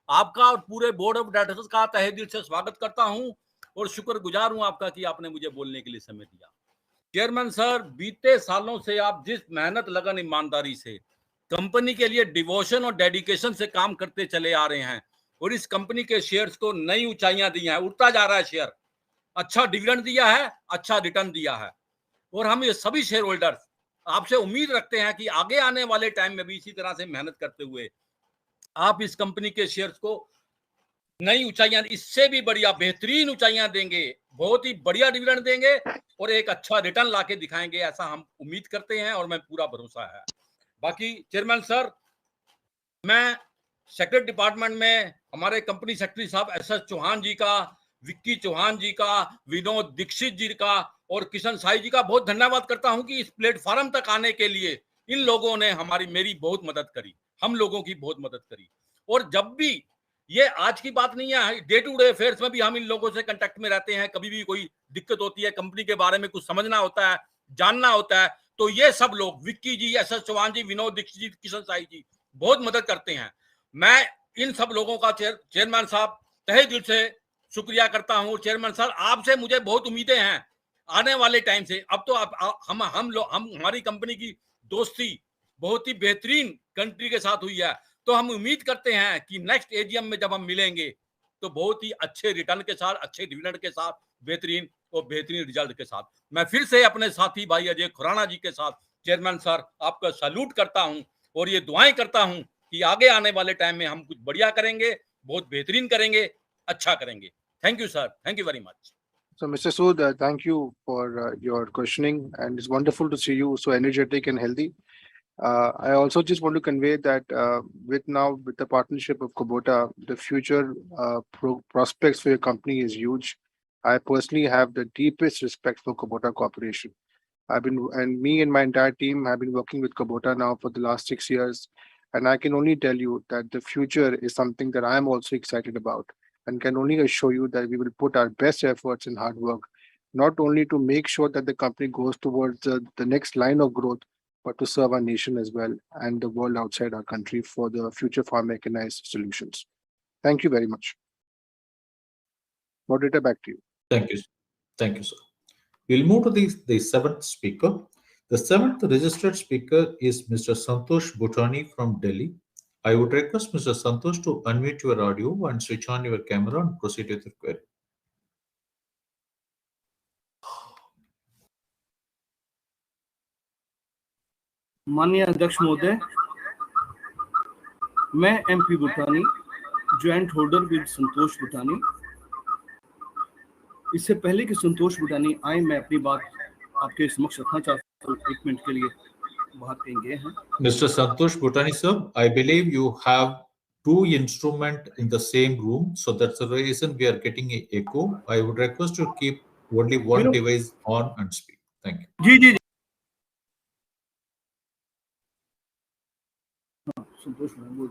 आपका और पूरे बोर्ड ऑफ डायरेक्टर्स का तहे दिल से स्वागत करता हूं और शुक्रगुजार हूं आपका कि आपने मुझे बोलने के लिए समय दिया। चेयरमैन सर, बीते सालों से आप जिस मेहनत, लगन, ईमानदारी से कंपनी के लिए डिवोशन और डेडिकेशन से काम करते चले आ रहे हैं और इस कंपनी के शेयर्स को नई ऊंचाइयां दी हैं, उठता जा रहा है शेयर, अच्छा डिविडेंड दिया है, अच्छा रिटर्न दिया है, और हम ये सभी शेयर होल्डर्स आपसे उम्मीद रखते हैं कि आगे आने वाले टाइम में भी इसी तरह से मेहनत करते हुए आप इस कंपनी के शेयर्स को नई ऊंचाइयां, इससे भी बढ़िया बेहतरीन ऊंचाइयां देंगे, बहुत ही बढ़िया डिविडेंड देंगे और एक अच्छा रिटर्न लाके दिखाएंगे, ऐसा हम उम्मीद करते हैं और मैं पूरा भरोसा है। बाकी चेयरमैन सर, मैं सेक्रेटरी डिपार्टमेंट में हमारे कंपनी सेक्रेटरी साहब SS चौहान जी का, विक्की चौहान जी का, विनोद दीक्षित जी का और किशन साई जी का बहुत धन्यवाद करता हूं कि इस प्लेटफॉर्म तक आने के लिए इन लोगों ने मेरी बहुत मदद करी, हम लोगों की बहुत मदद करी। और जब भी, ये आज की बात नहीं है, डे टू डे अफेयर्स में भी हम इन लोगों से कांटेक्ट में रहते हैं, कभी भी कोई दिक्कत होती है, कंपनी के बारे में कुछ समझना होता है जानना होता है, तो ये सब लोग विक्की जी, एस चौहान जी, विनोद दीक्षित जी, किशन साई जी बहुत मदद करते हैं। मैं इन सब लोगों का चेयरमैन साहब तहे दिल से शुक्रिया करता हूँ। चेयरमैन साहब, आपसे मुझे बहुत उम्मीदें हैं आने वाले टाइम से। अब तो हम हमारी कंपनी की दोस्ती बहुत ही बेहतरीन कंट्री के साथ हुई है, तो हम उम्मीद करते हैं कि नेक्स्ट एजीएम में जब हम मिलेंगे तो बहुत ही अच्छे रिटर्न के साथ, अच्छे डिविडेंड के साथ, बेहतरीन रिजल्ट के साथ। मैं फिर से अपने साथी भाई अजय खुराना जी के साथ चेयरमैन सर आपका सैल्यूट करता हूं और ये दुआएं करता हूं कि आगे आने वाले टाइम में हम कुछ बढ़िया करेंगे, बहुत बेहतरीन करेंगे, अच्छा करेंगे। Thank you sir, thank you very much. So, Mr. Sood, thank you for your questioning, and it's wonderful to see you so energetic and healthy. I also just want to convey that with the partnership of Kubota, the future prospects for your company is huge. I personally have the deepest respect for Kubota Corporation. Me and my entire team have been working with Kubota now for the last 6 years. And I can only tell you that the future is something that I'm also excited about, and can only assure you that we will put our best efforts and hard work, not only to make sure that the company goes towards the next line of growth, but to serve our nation as well and the world outside our country for the future farm mechanized solutions. Thank you very much. Moderator, back to you. Thank you. Thank you, sir. We'll move to the seventh speaker. The seventh registered speaker is Mr. Santosh Bhutani from Delhi. I would request Mr. Santosh to unmute your audio and switch on your camera and proceed with your query. माननीय अध्यक्ष महोदय, मैं MP Bhutani, joint holder with संतोष भूटानी। इससे पहले कि संतोष भूटानी आए, मैं अपनी बात आपके समक्ष रखना चाहता हूँ। 1 मिनट के लिए बाहर कहीं गए हैं। Mr. Santosh Bhutani sir, I believe you have 2 instruments in the same room, so that's the reason we are getting an echo. I would request you to keep only one device on and speak. Thank you. जी जी जी। संतोष बोल।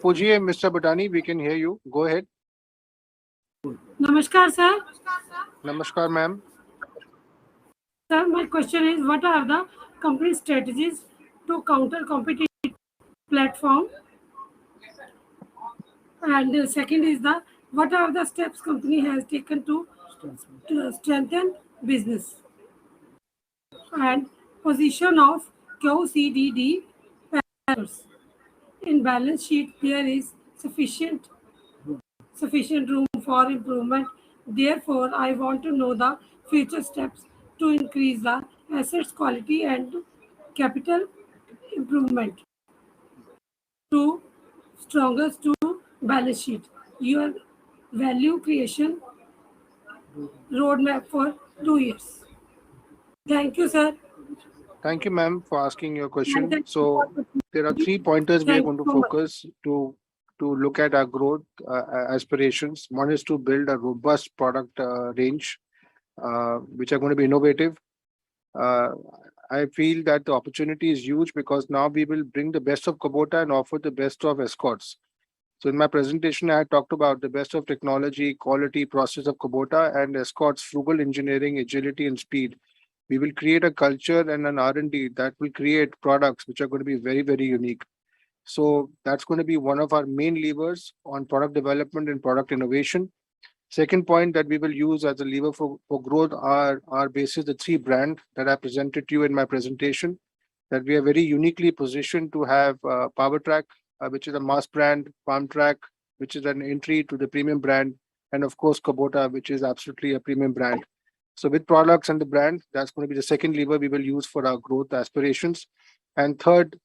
Pujiye, Mr. Bhutani, we can hear you. Go ahead. Namaskar, sir. Namaskar, ma'am. Sir, my question is, what are the company strategies to counter competitive platform? And the second is what are the steps company has taken to strengthen business? And position of QCDD parameters. In balance sheet, there is sufficient room for improvement. Therefore, I want to know the future steps to increase the assets quality and capital improvement to strongest to balance sheet. Your value creation roadmap for 2 years. Thank you, sir. Thank you, ma'am, for asking your question. So there are 3 pointers we are going to focus to look at our growth aspirations. One is to build a robust product range, which are going to be innovative. I feel that the opportunity is huge because now we will bring the best of Kubota and offer the best of Escorts. So in my presentation, I talked about the best of technology, quality, process of Kubota and Escorts, frugal engineering, agility, and speed. We will create a culture and an R&D that will create products which are going to be very, very unique. So that's going to be one of our main levers on product development and product innovation. Second point that we will use as a lever for growth are basis the 3 brands that I presented to you in my presentation, that we are very uniquely positioned to have PowerTrack, which is a mass brand, FarmTrack, which is an entry to the premium brand, and of course Kubota, which is absolutely a premium brand. So with products and the brand, that's going to be the second lever we will use for our growth aspirations. And third,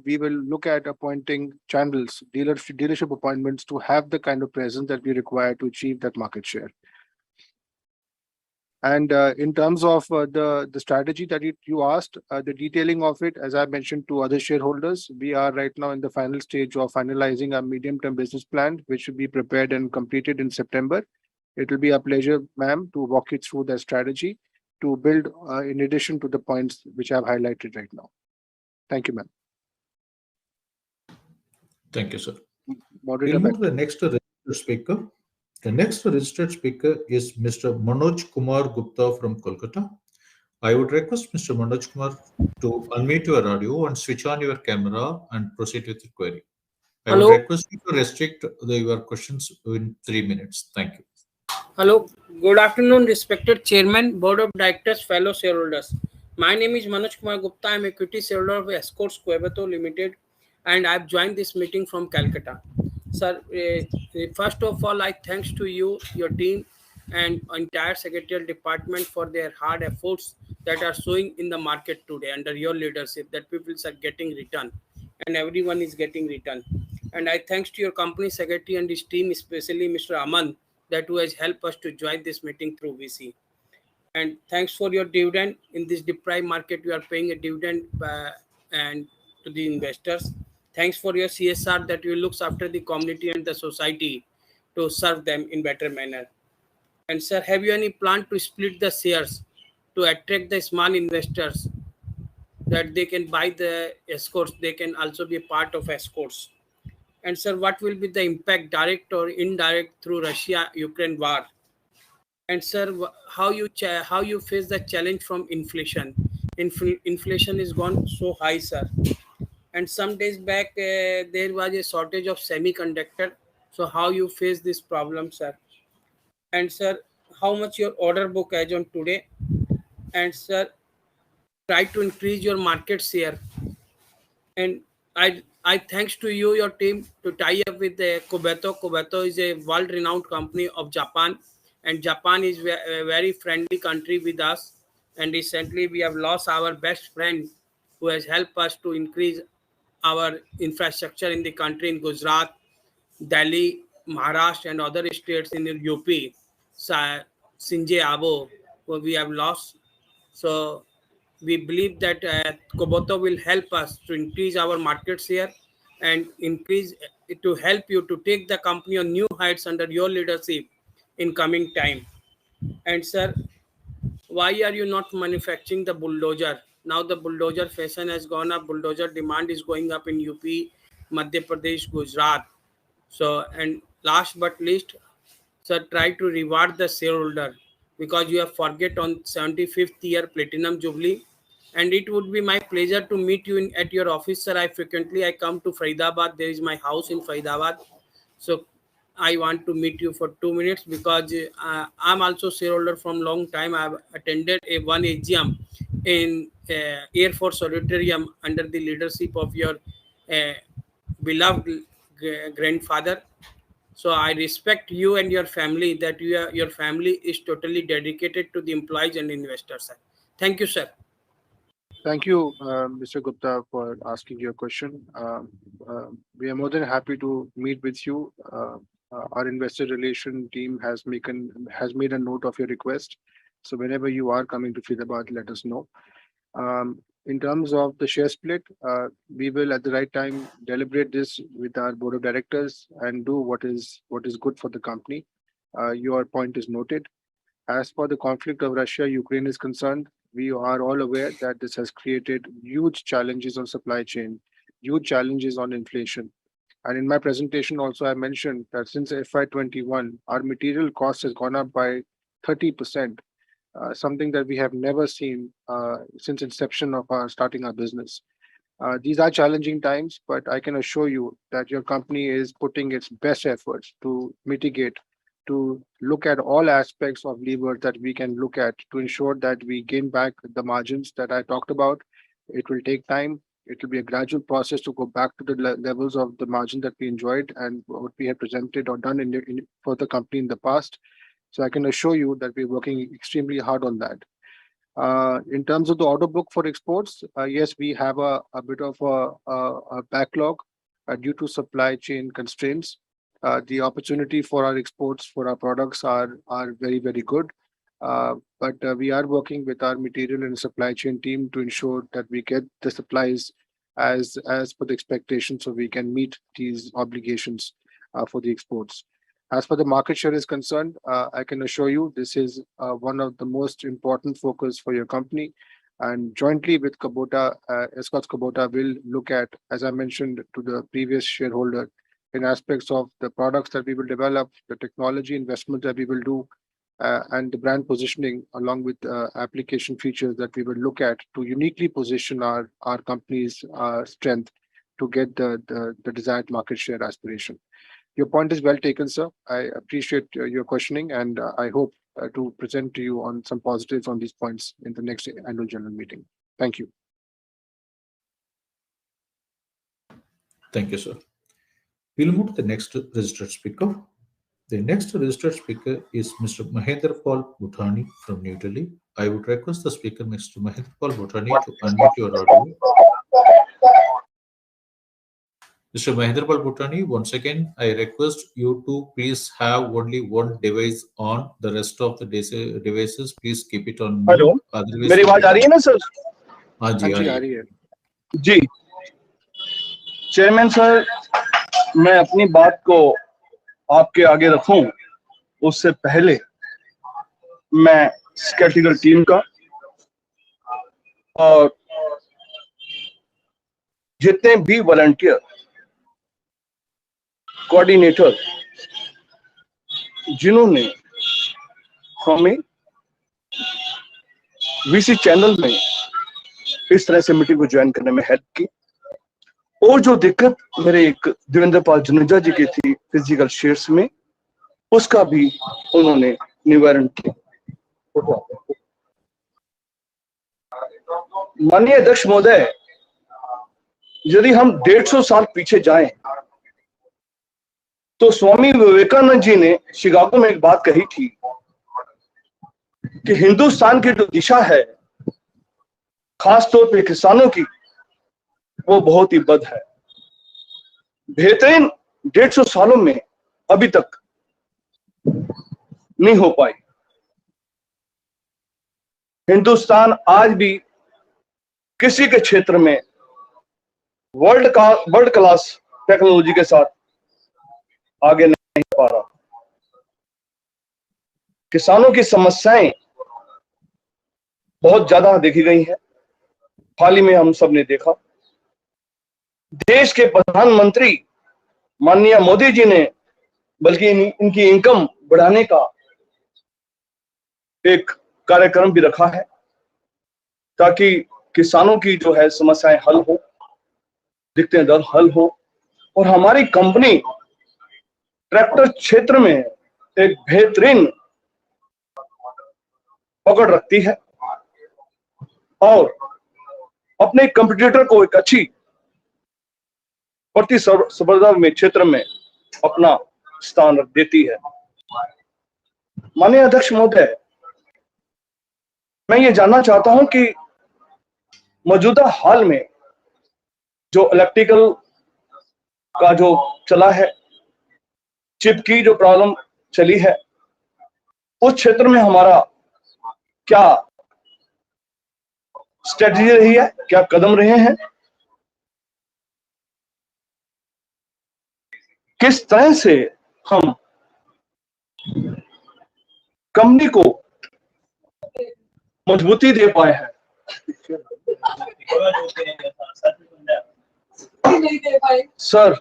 we will look at appointing channels, dealership appointments to have the kind of presence that we require to achieve that market share. And in terms of the strategy that you asked, the detailing of it, as I mentioned to other shareholders, we are right now in the final stage of finalizing our medium-term business plan, which should be prepared and completed in September. It will be a pleasure, ma'am, to walk you through that strategy to build in addition to the points which I've highlighted right now. Thank you, ma'am. Thank you, sir. Moderator, We'll move to the next registered speaker. The next registered speaker is Mr. Manoj Kumar Gupta from Kolkata. I would request Mr. Manoj Kumar to unmute your audio and switch on your camera and proceed with the query. I would Hello. request you to restrict your questions in 3 minutes. Thank you. Hello. Good afternoon, respected Chairman, Board of Directors, fellow shareholders. My name is Manoj Kumar Gupta. I am equity shareholder of Escorts Kubota Limited, and I have joined this meeting from Calcutta. Sir, first of all, I thanks to you, your team, and entire secretarial department for their hard efforts that are showing in the market today under your leadership, that people are getting return and everyone is getting return. And I thanks to your company secretary and his team, especially Mr. Aman, that who has helped us to join this meeting through VC. And thanks for your dividend. In this deprived market, you are paying a dividend and to the investors. Thanks for your CSR that you looks after the community and the society to serve them in better manner. And sir, have you any plan to split the shares to attract the small investors that they can buy the Escorts, they can also be a part of Escorts? And sir, what will be the impact, direct or indirect, through Russia-Ukraine war? And sir, how you face the challenge from inflation? Inflation is gone so high, sir. And some days back, there was a shortage of semiconductor. So how you face this problem, sir? And sir, how much your order book as on today? And sir, try to increase your market share. And I thanks to you, your team, to tie up with the Kubota. Kubota is a world-renowned company of Japan, and Japan is a very friendly country with us. And recently, we have lost our best friend, who has helped us to increase our infrastructure in the country, in Gujarat, Delhi, Maharashtra, and other states in the UP. Sinjay Abo, who we have lost. So we believe that Kubota will help us to increase our market share and increase to help you to take the company on new heights under your leadership in coming time. And sir, why are you not manufacturing the bulldozer? Now the bulldozer fashion has gone up. Bulldozer demand is going up in UP, Madhya Pradesh, Gujarat. So, and last but least, sir, try to reward the shareholder, because you have forget on 75th year platinum jubilee. And it would be my pleasure to meet you at your office, sir. I come to Faridabad. There is my house in Faridabad. So I want to meet you for 2 minutes, because I'm also shareholder from long time. I've attended a one AGM in Air Force Auditorium under the leadership of your beloved grandfather. So I respect you and your family, that your family is totally dedicated to the employees and investors, sir. Thank you, sir. Thank you, Mr. Gupta, for asking your question. We are more than happy to meet with you. Our investor relation team has made a note of your request. So whenever you are coming to Faridabad, let us know. In terms of the share split, we will at the right time deliberate this with our board of directors and do what is good for the company. Your point is noted. As for the conflict of Russia-Ukraine is concerned, we are all aware that this has created huge challenges on supply chain, huge challenges on inflation. And in my presentation also, I mentioned that since FY21, our material cost has gone up by 30%, something that we have never seen since inception of starting our business. These are challenging times, but I can assure you that your company is putting its best efforts to mitigate, to look at all aspects of levers that we can look at to ensure that we gain back the margins that I talked about. It will take time. It will be a gradual process to go back to the levels of the margin that we enjoyed and what we have presented or done for the company in the past. So I can assure you that we're working extremely hard on that. In terms of the order book for exports, yes, we have a bit of a backlog due to supply chain constraints. The opportunity for our exports for our products are very, very good. But we are working with our material and supply chain team to ensure that we get the supplies as per the expectations, so we can meet these obligations for the exports. As for the market share is concerned, I can assure you this is one of the most important focus for your company. And jointly with Kubota, Escorts Kubota will look at, as I mentioned to the previous shareholder, in aspects of the products that we will develop, the technology investment that we will do, and the brand positioning, along with application features that we will look at to uniquely position our company's strength to get the desired market share aspiration. Your point is well taken, sir. I appreciate your questioning, and I hope to present to you on some positives on these points in the next annual general meeting. Thank you. Thank you, sir. We'll move to the next registered speaker. The next registered speaker is Mr. Mahendra Paul Bhutani from New Delhi. I would request the speaker, Mr. Mahendra Paul Bhutani, to unmute your audio. Mr. Mahendra Paul Bhutani, once again, I request you to please have only one device on. The rest of the devices, please keep it on mute. Hello, मेरी आवाज आ रही है ना sir? हाँ जी, आ रही है। जी, chairman sir, मैं अपनी बात को आपके आगे रखूं उससे पहले मैं कैटेगरी टीम का और जितने भी वॉलंटियर, कोऑर्डिनेटर जिन्होंने हमें वीसी चैनल में इस तरह से मीटिंग को ज्वाइन करने में हेल्प की, और जो दिक्कत मेरे एक देवेंद्र पाल जुनेजा जी की थी फिजिकल शेयर्स में, उसका भी उन्होंने निवारण किया। माननीय अध्यक्ष महोदय, यदि हम 150 साल पीछे जाएं तो स्वामी विवेकानंद जी ने शिकागो में एक बात कही थी कि हिंदुस्तान की जो दिशा है, खासतौर पे किसानों की, वो बहुत ही बद है। बेहतरीन 150 सालों में अभी तक नहीं हो पाई। हिंदुस्तान आज भी किसी के क्षेत्र में वर्ल्ड क्लास टेक्नोलॉजी के साथ आगे नहीं पा रहा। किसानों की समस्याएं बहुत ज्यादा देखी गई हैं। हाल ही में हम सब ने देखा, देश के प्रधानमंत्री माननीय मोदी जी ने बल्कि इनकी इनकम बढ़ाने का एक कार्यक्रम भी रखा है ताकि किसानों की जो है समस्याएं हल हो, दिक्कतें दर हल हो, और हमारी कंपनी ट्रैक्टर क्षेत्र में एक बेहतरीन पकड़ रखती है और अपने कंपटीटर को एक अच्छी प्रतिस्पर्धा में क्षेत्र में अपना स्थान रख देती है। माननीय अध्यक्ष महोदय, मैं ये जानना चाहता हूं कि मौजूदा हाल में जो इलेक्ट्रिकल का जो चला है, चिप की जो प्रॉब्लम चली है, उस क्षेत्र में हमारा क्या स्ट्रेटजी रही है, क्या कदम रहे हैं, किस तरह से हम कंपनी को मजबूती दे पाए हैं। सर,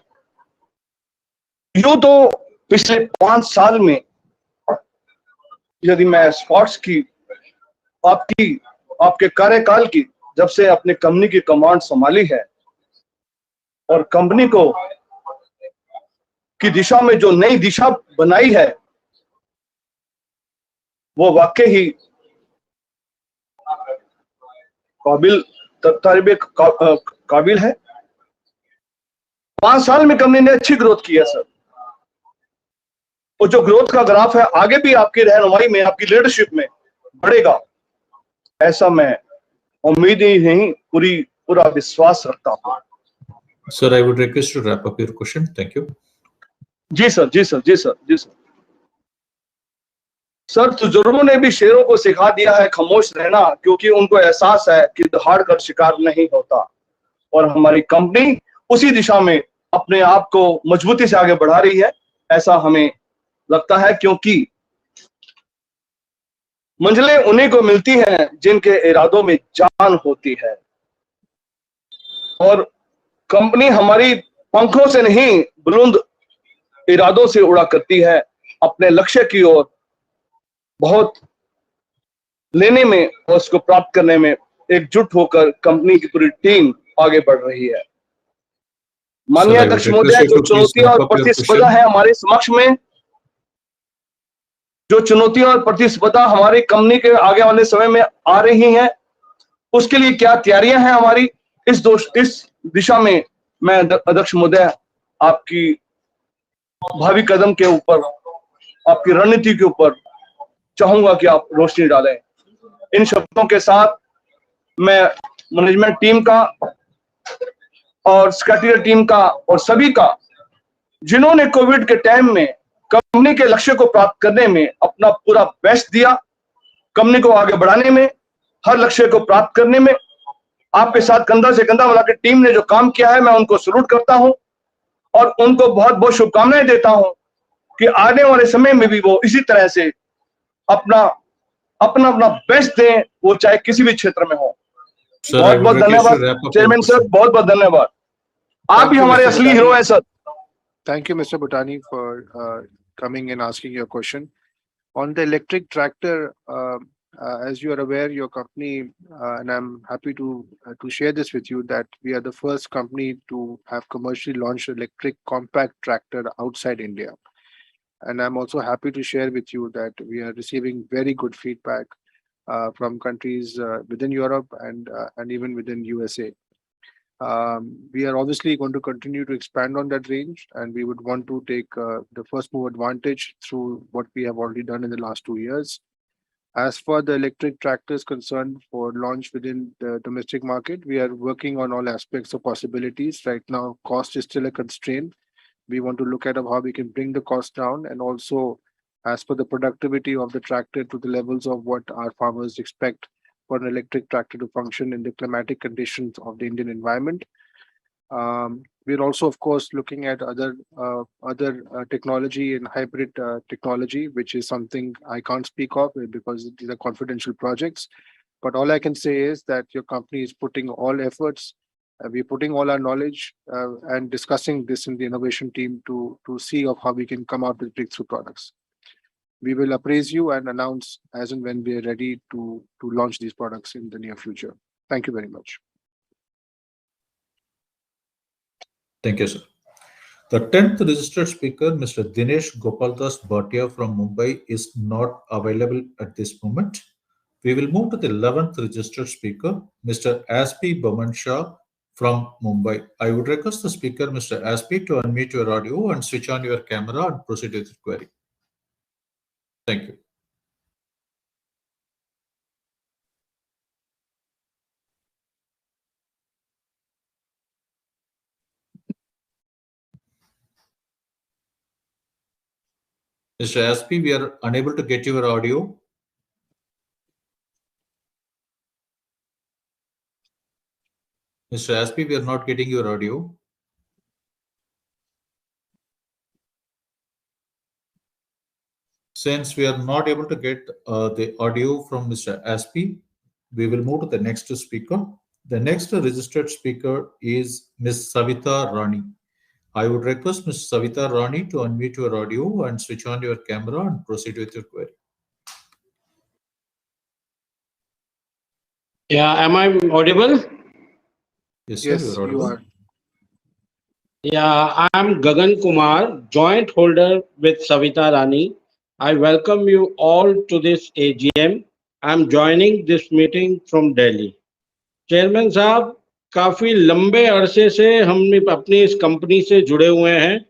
यूं तो पिछले 5 साल में यदि मैं स्पोर्ट्स की आपके कार्यकाल की, जब से अपने कंपनी की कमांड संभाली है और कंपनी को की दिशा में जो नई दिशा बनाई है, वो वाकई ही काबिल है। 5 साल में कंपनी ने अच्छी ग्रोथ की है सर, और जो ग्रोथ का ग्राफ है आगे भी आपकी रहनुमाई में, आपकी लीडरशिप में बढ़ेगा, ऐसा मैं उम्मीद ही नहीं पूरा विश्वास रखता हूं। Sir, I would request to wrap up your question. Thank you. जी सर, जी सर, जी सर, जी सर। सर, बुजुर्गों ने भी शेरों को सिखा दिया है खामोश रहना, क्योंकि उनको एहसास है कि हार कर शिकार नहीं होता, और हमारी कंपनी उसी दिशा में अपने आप को मजबूती से आगे बढ़ा रही है, ऐसा हमें लगता है। क्योंकि मंजिलें उन्हीं को मिलती हैं जिनके इरादों में जान होती है। और कंपनी हमारी पंखों से नहीं बुलंद इरादों से उड़ा करती है। अपने लक्ष्य की ओर बहुत लेने में और उसको प्राप्त करने में एकजुट होकर कंपनी की पूरी टीम आगे बढ़ रही है। माननीय अध्यक्ष महोदय, जो चुनौतियां और प्रतिस्पर्धा है हमारे समक्ष में, जो चुनौतियां और प्रतिस्पर्धा हमारी कंपनी के आगे वाले समय में आ रही हैं, उसके लिए क्या तैयारियां हैं हमारी, इस दिशा में मैं अध्यक्ष महोदय आपकी भावी कदम के ऊपर, आपकी रणनीति के ऊपर चाहूंगा कि आप रोशनी डालें। इन शब्दों के साथ मैं मैनेजमेंट टीम का और सेक्रेटरी टीम का और सभी का, जिन्होंने कोविड के टाइम में कंपनी के लक्ष्य को प्राप्त करने में अपना पूरा बेस्ट दिया, कंपनी को आगे बढ़ाने में, हर लक्ष्य को प्राप्त करने में आपके साथ कंधा से कंधा मिलाकर टीम ने जो काम किया है, मैं उनको सैल्यूट करता हूं और उनको बहुत बहुत शुभकामनाएं देता हूं कि आने वाले समय में भी वो इसी तरह से अपना बेस्ट दें, वो चाहे किसी भी क्षेत्र में हो। बहुत बहुत धन्यवाद चेयरमैन सर, बहुत बहुत धन्यवाद। आप ही हमारे असली हीरो हैं sir. Thank you, Mr. Bhutani, for coming and asking your question. On the electric tractor, as you are aware, your company, and I'm happy to share this with you, that we are the first company to have commercially launched electric compact tractor outside India. And I'm also happy to share with you that we are receiving very good feedback from countries within Europe and even within USA. We are obviously going to continue to expand on that range, and we would want to take the first move advantage through what we have already done in the last 2 years. As for the electric tractors concerned for launch within the domestic market, we are working on all aspects of possibilities. Right now, cost is still a constraint. We want to look at how we can bring the cost down, and also as per the productivity of the tractor to the levels of what our farmers expect for an electric tractor to function in the climatic conditions of the Indian environment. We're also, of course, looking at other technology and hybrid technology, which is something I can't speak of because these are confidential projects. But all I can say is that your company is putting all efforts. We're putting all our knowledge and discussing this in the innovation team to see of how we can come out with breakthrough products. We will appraise you and announce as and when we are ready to launch these products in the near future. Thank you very much. Thank you, sir. The 10th registered speaker, Mr. Dinesh Gopaldas Bhatia from Mumbai, is not available at this moment. We will move to the 11th registered speaker, Mr. Aspi Baman Shah from Mumbai. I would request the speaker, Mr. Aspi, to unmute your audio and switch on your camera and proceed with the query. Thank you. Mr. Aspi, we are unable to get your audio. Mr. Aspi, we are not getting your audio. Since we are not able to get the audio from Mr. Aspi, we will move to the next speaker. The next registered speaker is Ms. Savita Rani. I would request Ms. Savita Rani to unmute your audio and switch on your camera and proceed with your query. Yeah, am I audible? Yes, sir, yes, you are. Yeah, I am Gagan Kumar, joint holder with Savita Rani. I welcome you all to this AGM. I am joining this meeting from Delhi. Chairman साहब, काफी लंबे अरसे से हम अपनी इस company से जुड़े हुए हैं।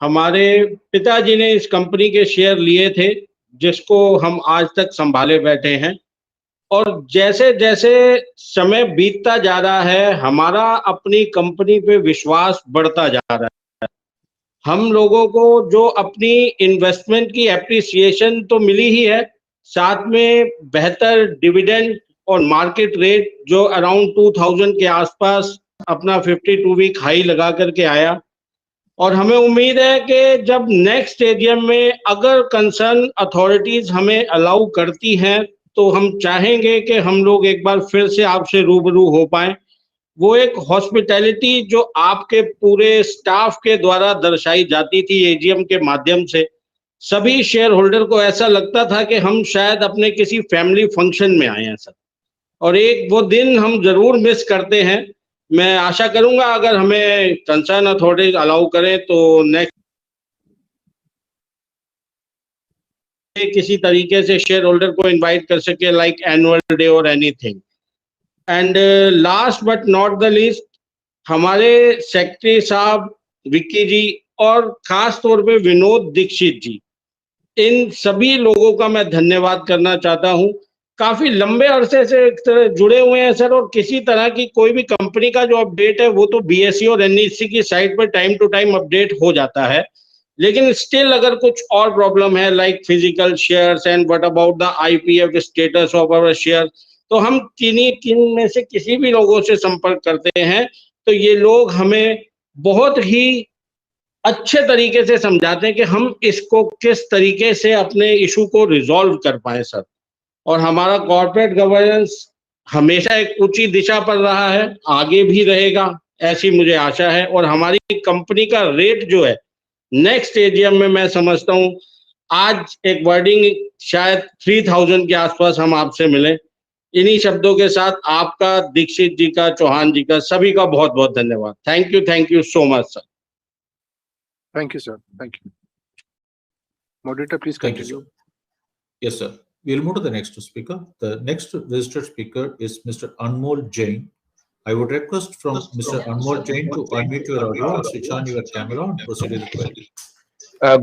हमारे पिताजी ने इस कंपनी के शेयर लिए थे, जिसको हम आज तक संभाले बैठे हैं। और जैसे जैसे समय बीतता जा रहा है, हमारा अपनी कंपनी पे विश्वास बढ़ता जा रहा है। हम लोगों को जो अपनी इन्वेस्टमेंट की एप्रिसिएशन तो मिली ही है, साथ में बेहतर डिविडेंड और मार्केट रेट जो अराउंड 2000 के आसपास अपना 52 वीक हाई लगा करके आया। और हमें उम्मीद है कि जब नेक्स्ट एजीएम में अगर कंसर्न अथॉरिटीज हमें अलाउ करती हैं तो हम चाहेंगे कि हम लोग एक बार फिर से आपसे रूबरू हो पाए। वो एक हॉस्पिटैलिटी जो आपके पूरे स्टाफ के द्वारा दर्शाई जाती थी एजीएम के माध्यम से, सभी शेयर होल्डर को ऐसा लगता था कि हम शायद अपने किसी फैमिली फंक्शन में आए हैं सर, और एक वो दिन हम जरूर मिस करते हैं। मैं आशा करूंगा अगर हमें कंसर्न अथॉरिटीज अलाउ करें तो नेक्स्ट किसी तरीके से शेयर होल्डर को इनवाइट कर सके, लाइक एनुअल डे और anything. And last but not the least, हमारे सेक्रेटरी साहब, विक्की जी और खास तौर पे विनोद दीक्षित जी, इन सभी लोगों का मैं धन्यवाद करना चाहता हूं। काफी लंबे अरसे से जुड़े हुए हैं सर, और किसी तरह की कोई भी कंपनी का जो अपडेट है वो तो बीएसई और एनईसी की साइट पर टाइम टू टाइम अपडेट हो जाता है, लेकिन स्टिल अगर कुछ और प्रॉब्लम है like physical shares and what about the IPF status of our share, तो हम किन में से किसी भी लोगों से संपर्क करते हैं तो ये लोग हमें बहुत ही अच्छे तरीके से समझाते हैं कि हम इसको किस तरीके से अपने इशू को रिजॉल्व कर पाए सर। और हमारा कॉर्पोरेट गवर्नेंस हमेशा एक ऊंची दिशा पर रहा है, आगे भी रहेगा ऐसी मुझे आशा है। और हमारी कंपनी का रेट जो है नेक्स्ट एजीएम में मैं समझता हूँ आज एक वर्डिंग शायद 3000 के आसपास हम आपसे मिले। इन्हीं शब्दों के साथ आपका, दीक्षित जी का, चौहान जी का, सभी का बहुत बहुत धन्यवाद। Thank you so much sir. Thank you, sir. Thank you. Moderator, please Thank you, continue. sir. Yes, sir. We'll move to the next speaker. The next registered speaker is Mr. Anmol Jain. I would request from Mr. Anmol Jain to unmute your audio and switch on your camera and proceed with the query.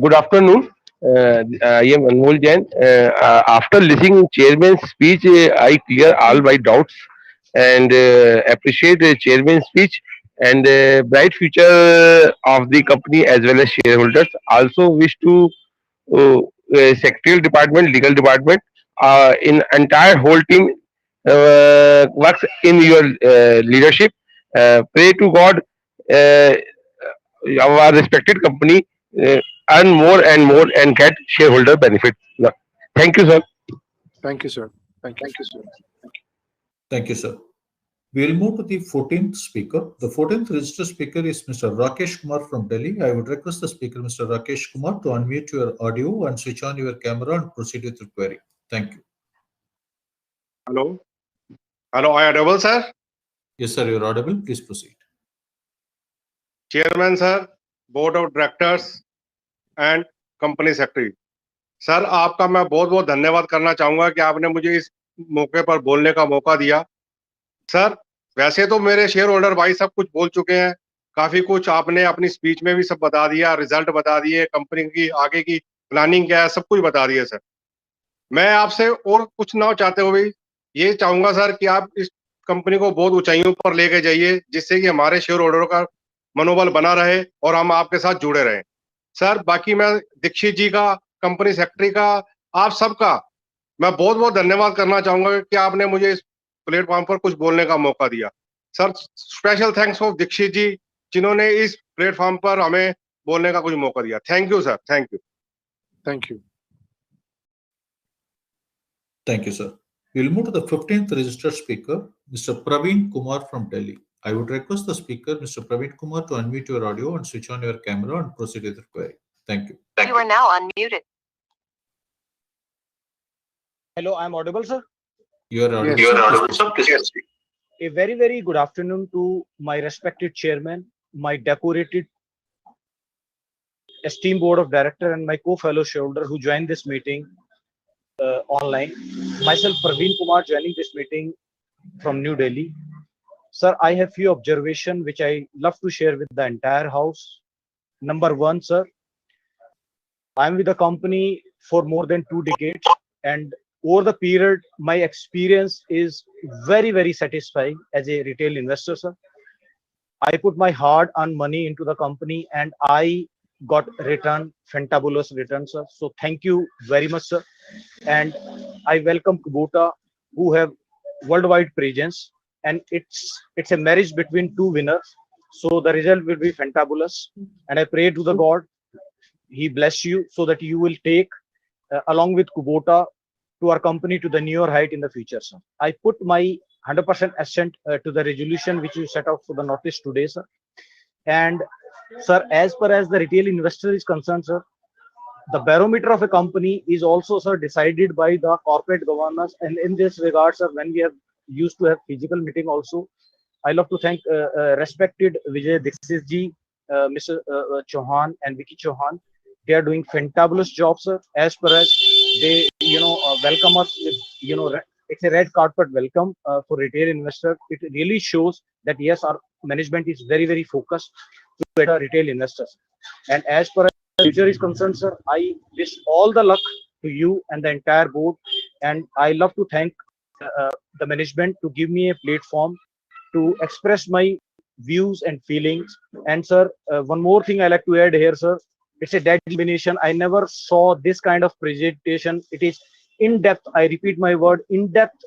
Good afternoon. I am Anmol Jain. After listening chairman's speech, I clear all my doubts and appreciate the chairman's speech and bright future of the company as well as shareholders. Also wish to secretarial department, legal department, in entire whole team works in your leadership. Pray to God, our respected company earn more and more and get shareholder benefit. Thank you, sir. Thank you, sir. Thank you. Thank you, sir. We'll move to the 14th speaker. The 14th registered speaker is Mr. Rakesh Kumar from Delhi. I would request the speaker, Mr. Rakesh Kumar, to unmute your audio and switch on your camera and proceed with your query. Thank you. Hello. Hello, I audible, sir? Yes, sir, you're audible. Please proceed. Chairman, sir, Board of Directors and Company Secretary. Sir, आपका मैं बहुत बहुत धन्यवाद करना चाहूंगा कि आपने मुझे इस मौके पर बोलने का मौका दिया। सर, वैसे तो मेरे शेयर होल्डर भाई सब कुछ बोल चुके हैं, काफी कुछ आपने अपनी स्पीच में भी सब बता दिया, रिजल्ट बता दिए, कंपनी की आगे की प्लानिंग क्या है, सब कुछ बता दिया सर। मैं आपसे और कुछ ना चाहते हुए ये चाहूंगा सर कि आप इस कंपनी को बहुत ऊंचाइयों पर लेके जाइए, जिससे कि हमारे शेयर होल्डरों का मनोबल बना रहे और हम आपके साथ जुड़े रहें। सर, बाकी मैं दीक्षित जी का, कंपनी सेक्रेटरी का, आप सबका मैं बहुत बहुत धन्यवाद करना चाहूंगा कि आपने मुझे इस प्लेटफॉर्म पर कुछ बोलने का मौका दिया। Sir, special thanks for Dikshit ji, जिन्होंने इस प्लेटफॉर्म पर हमें बोलने का कुछ मौका दिया। Thank you sir. Thank you. Thank you. Thank you, sir. We'll move to the 15th registered speaker, Mr. Praveen Kumar from Delhi. I would request the speaker, Mr. Praveen Kumar, to unmute your audio and switch on your camera and proceed with the query. Thank you. You are now unmuted. Hello, I'm audible, sir. You are audible. Yes. You are audible, sir. Please speak. A very, very good afternoon to my respected chairman, my decorated esteemed board of director, and my co-fellow shareholder who joined this meeting online. Myself, Praveen Kumar, joining this meeting from New Delhi. Sir, I have few observations which I love to share with the entire house. Number one, sir, I am with the company for more than 2 decades, and over the period, my experience is very, very satisfying as a retail investor, sir. I put my hard-earned money into the company and I got return, fantabulous return, sir. So thank you very much, sir. And I welcome Kubota, who have worldwide presence, and it's a marriage between two winners. So the result will be fantabulous. And I pray to the God, He bless you so that you will take along with Kubota to our company to the newer height in the future, sir. I put my 100% assent to the resolution which you set out for the notice today, sir. And sir, as far as the retail investor is concerned, sir, the barometer of a company is also, sir, decided by the corporate governance. And in this regard, sir, when we have used to have physical meeting also, I love to thank respected Vijay Dixit ji, Mr. Chauhan and Vicky Chauhan. They are doing fantabulous job, sir. As far as they, welcome us with, it's a red carpet welcome for retail investor. It really shows that yes, our management is very, very focused to better retail investors. And as far as the future is concerned, sir, I wish all the luck to you and the entire board. And I love to thank the management to give me a platform to express my views and feelings. And sir, one more thing I like to add here, sir. It's a determination. I never saw this kind of presentation. It is in depth. I repeat my word, in depth.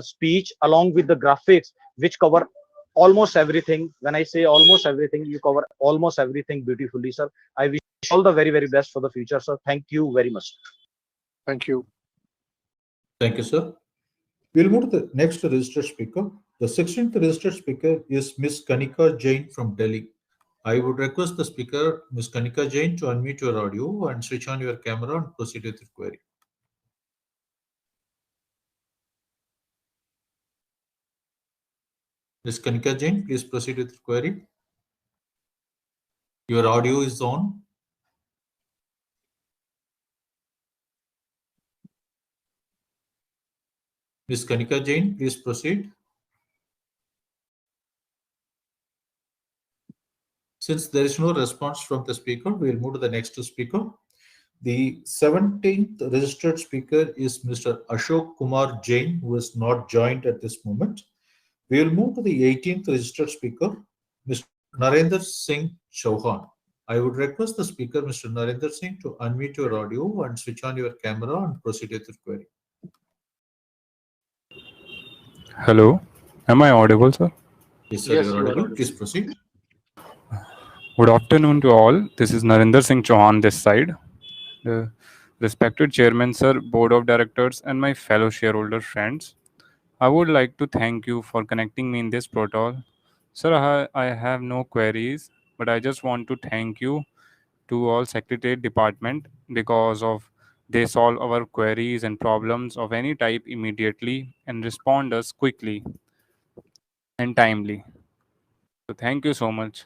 Speech along with the graphics, which cover almost everything. When I say almost everything, you cover almost everything beautifully, sir. I wish all the very, very best for the future, sir. Thank you very much. Thank you. Thank you, sir. We'll move to the next registered speaker. The 16th registered speaker is Ms. Kanika Jain from Delhi. I would request the speaker, Ms. Kanika Jain, to unmute your audio and switch on your camera and proceed with your query. Ms. Kanika Jain, please proceed with your query. Your audio is on. Ms. Kanika Jain, please proceed. Since there is no response from the speaker, we will move to the next speaker. The 17th registered speaker is Mr. Ashok Kumar Jain, who is not joined at this moment. We will move to the 18th registered speaker, Mr. Narendra Singh Chauhan. I would request the speaker, Mr. Narendra Singh, to unmute your audio and switch on your camera and proceed with your query. Hello, am I audible, sir? Yes, sir, you are audible. Please proceed. Good afternoon to all. This is Narendra Singh Chauhan this side. Respected Chairman, sir, Board of Directors, and my fellow shareholder friends, I would like to thank you for connecting me in this portal. Sir, I have no queries, but I just want to thank you to all Secretariat Department because of they solve our queries and problems of any type immediately and respond us quickly and timely. So thank you so much.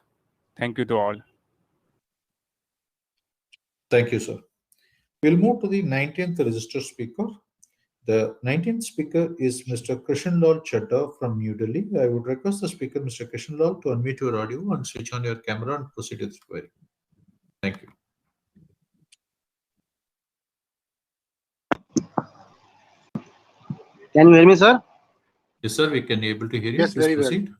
Thank you to all. Thank you, sir. We'll move to the 19th registered speaker. The 19th speaker is Mr. Krishanlal Chadha from New Delhi. I would request the speaker, Mr. Krishanlal, to unmute your audio and switch on your camera and proceed with the query. Thank you. Can you hear me, sir? Yes, sir, we can be able to hear you. Yes, Please very proceed. well.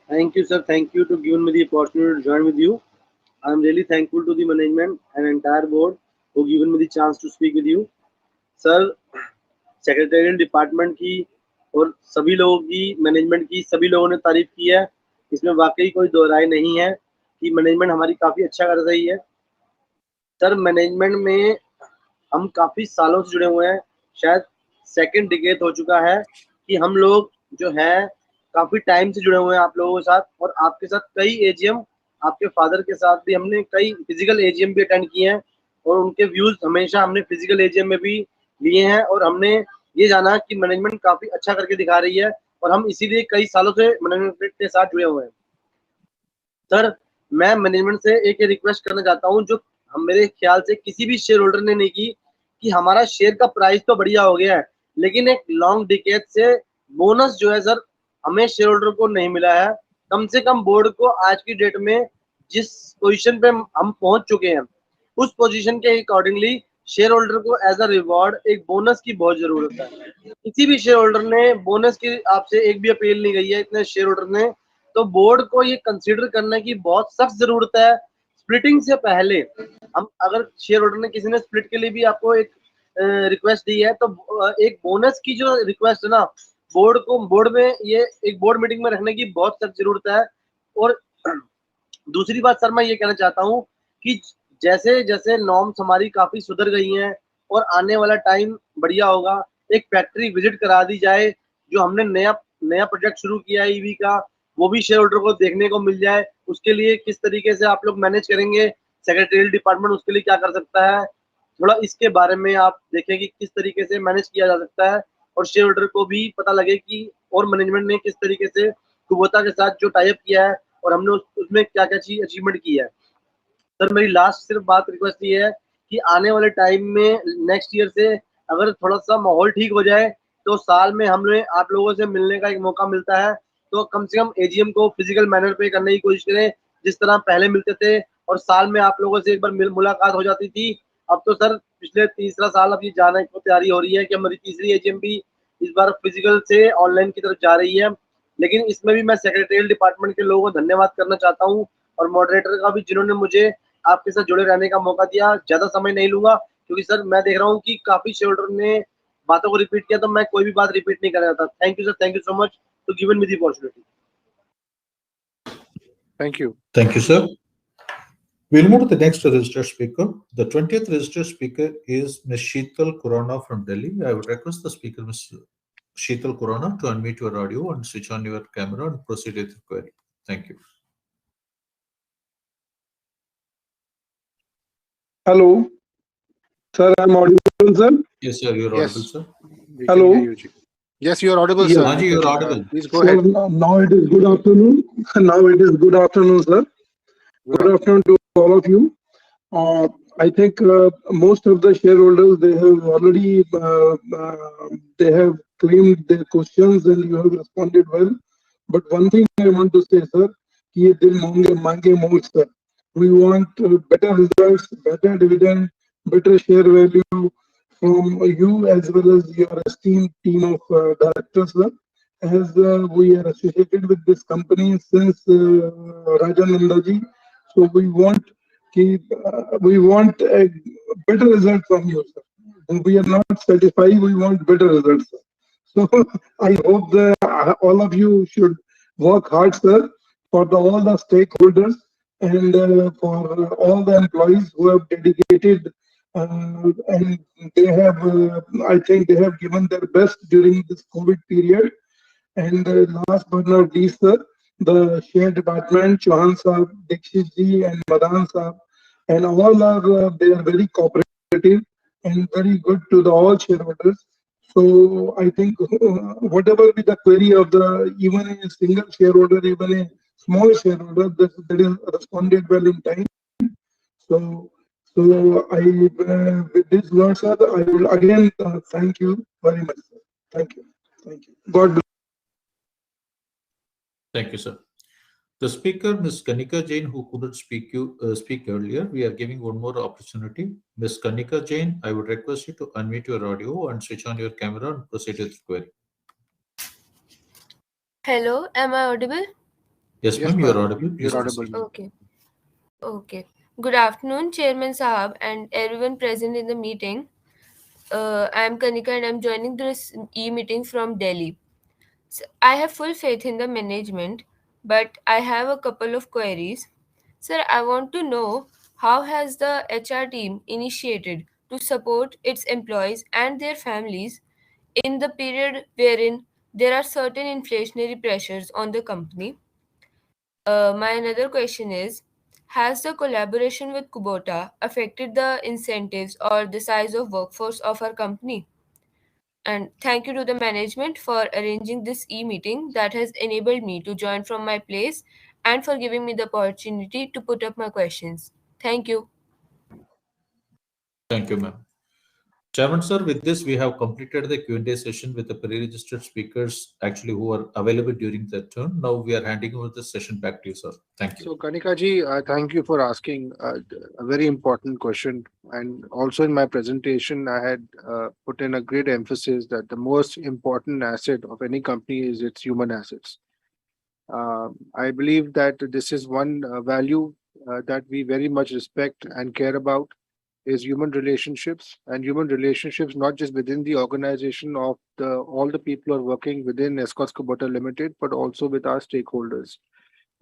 Thank you, sir. Thank you to giving me the opportunity to join with you. I'm really thankful to the management and entire board who given me the chance to speak with you. Sir, secretarial department की और सभी लोगों की, management की, सभी लोगों ने तारीफ की है। इसमें वाकई कोई दो राय नहीं है कि मैनेजमेंट हमारी काफ़ी अच्छा कर रही है। सर, मैनेजमेंट में हम काफ़ी सालों से जुड़े हुए हैं, शायद सेकंड डिकेड हो चुका है कि हम लोग जो है काफ़ी टाइम से जुड़े हुए हैं आप लोगों के साथ, और आपके साथ कई एजीएम, आपके फादर के साथ भी हमने कई फिजिकल एजीएम भी अटेंड किए हैं और उनके व्यूज़ हमेशा हमने फिजिकल एजीएम में भी लिए हैं, और हमने ये जाना कि मैनेजमेंट काफ़ी अच्छा करके दिखा रही है और हम इसीलिए कई सालों से मैनेजमेंट के साथ जुड़े हुए हैं। सर, मैं मैनेजमेंट से एक रिक्वेस्ट करना चाहता हूँ जो हम मेरे ख्याल से किसी भी शेयर होल्डर ने नहीं की, कि हमारा शेयर का प्राइस तो बढ़िया हो गया है, लेकिन एक लॉन्ग डिकेड से बोनस जो है सर हमें शेयर होल्डर को नहीं मिला है। कम से कम बोर्ड को आज की डेट में जिस पोजीशन पे हम पहुंच चुके हैं, उस पोजीशन के अकॉर्डिंगली शेयर होल्डर को एज अ रिवॉर्ड एक बोनस की बहुत जरूरत है। किसी भी शेयर होल्डर ने बोनस की आपसे एक भी अपील नहीं गई है, इतने शेयर होल्डर ने, तो बोर्ड को ये कंसीडर करने की बहुत सख्त जरूरत है। स्प्लिटिंग से पहले हम, अगर शेयर होल्डर ने किसी ने स्प्लिट के लिए भी आपको एक रिक्वेस्ट दी है, तो एक बोनस की जो रिक्वेस्ट है ना, बोर्ड को, बोर्ड में ये एक बोर्ड मीटिंग में रखने की बहुत सख्त जरूरत है। और दूसरी बात सर, मैं ये कहना चाहता हूँ कि जैसे जैसे नॉर्म्स हमारी काफी सुधर गई हैं और आने वाला टाइम बढ़िया होगा, एक फैक्ट्री विजिट करा दी जाए। जो हमने नया नया प्रोजेक्ट शुरू किया है ईवी का, वो भी शेयर होल्डर को देखने को मिल जाए। उसके लिए किस तरीके से आप लोग मैनेज करेंगे, सेक्रेटरियल डिपार्टमेंट उसके लिए क्या कर सकता है, थोड़ा इसके बारे में आप देखें कि किस तरीके से मैनेज किया जा सकता है और शेयर होल्डर को भी पता लगे कि और मैनेजमेंट ने किस तरीके से कुबोटा के साथ जो टाई अप किया है और हमने उसमें क्या क्या चीज अचीवमेंट की है। सर मेरी लास्ट सिर्फ बात रिक्वेस्ट ये है कि आने वाले टाइम में नेक्स्ट ईयर से अगर थोड़ा सा माहौल ठीक हो जाए तो साल में हमें आप लोगों से मिलने का एक मौका मिलता है, तो कम से कम एजीएम को फिजिकल मैनर पे करने की कोशिश करें जिस तरह पहले मिलते थे और साल में आप लोगों से एक बार मुलाकात हो जाती थी। अब तो सर पिछले तीसरा साल अब ये जाने की तैयारी हो रही है कि हमारी तीसरी एजीएम भी इस बार फिजिकल से ऑनलाइन की तरफ जा रही है। लेकिन इसमें भी मैं सेक्रेटरियल डिपार्टमेंट के लोगों को धन्यवाद करना चाहता हूँ और मॉडरेटर का भी, जिन्होंने मुझे आपके साथ जुड़े रहने का मौका दिया। ज्यादा समय नहीं लूंगा क्योंकि सर मैं देख रहा हूँ कि काफी शेयर होल्डर ने बातों को रिपीट किया, तो मैं कोई भी बात रिपीट नहीं कर रहा था। Thank you sir, thank you so much to given me the opportunity. Thank you. Thank you, sir. We'll move to the next registered speaker. The 20th registered speaker is Ms. Sheetal Khurana from Delhi. I would request the speaker, Ms. Sheetal Khurana, to unmute your audio and switch on your camera and proceed with the query. Thank you. Hello, sir. I'm audible, sir. Yes, sir. You're audible, sir. Hello. Yes, you are audible, Yes. sir. Haji, you're audible. Please go Sir, ahead. now it is good afternoon. Now it is good afternoon, sir. Good afternoon to all of you. I think most of the shareholders, they have already they have claimed their questions and you have responded well. But one thing I want to say, sir, कि ये दिल मांगे मोल, sir. We want better results, better dividend, better share value from you as well as your esteemed team of directors, sir. As we are associated with this company since Rajan Nandaji, so we want a better result from you, sir. And we are not satisfied. We want better results, sir. So I hope that all of you should work hard, sir, for all the stakeholders and for all the employees who have dedicated and they have, I think they have given their best during this COVID period. And last but not least, sir, the share department, Chauhan Saab, Dixit ji and Madan Saab, and all are, they are very cooperative and very good to the all shareholders. So I think whatever be the query of the, even a single shareholder, even a small shareholder, that is responded well in time. So I, with this word, sir, I will again thank you very much, sir. Thank you. Thank you. God bless. Thank you, sir. The speaker, Ms. Kanika Jain, who couldn't speak earlier, we are giving one more opportunity. Ms. Kanika Jain, I would request you to unmute your audio and switch on your camera and proceed with the query. Hello, am I audible? Yes, ma'am, you are audible. You're audible. Okay. Okay. Good afternoon, Chairman Sahab and everyone present in the meeting. I am Kanika and I am joining this e-meeting from Delhi. So I have full faith in the management, but I have a couple of queries. Sir, I want to know how has the HR team initiated to support its employees and their families in the period wherein there are certain inflationary pressures on the company? My another question is, has the collaboration with Kubota affected the incentives or the size of workforce of our company? And thank you to the management for arranging this e-meeting that has enabled me to join from my place and for giving me the opportunity to put up my questions. Thank you. Thank you, ma'am. Chairman, sir, with this, we have completed the Q&A session with the pre-registered speakers actually who are available during that turn. Now we are handing over the session back to you, sir. Thank you. So Kanika ji, thank you for asking a very important question. And also in my presentation, I had put in a great emphasis that the most important asset of any company is its human assets. I believe that this is one value that we very much respect and care about, is human relationships, and human relationships not just within the organization of all the people who are working within Escorts Kubota Limited, but also with our stakeholders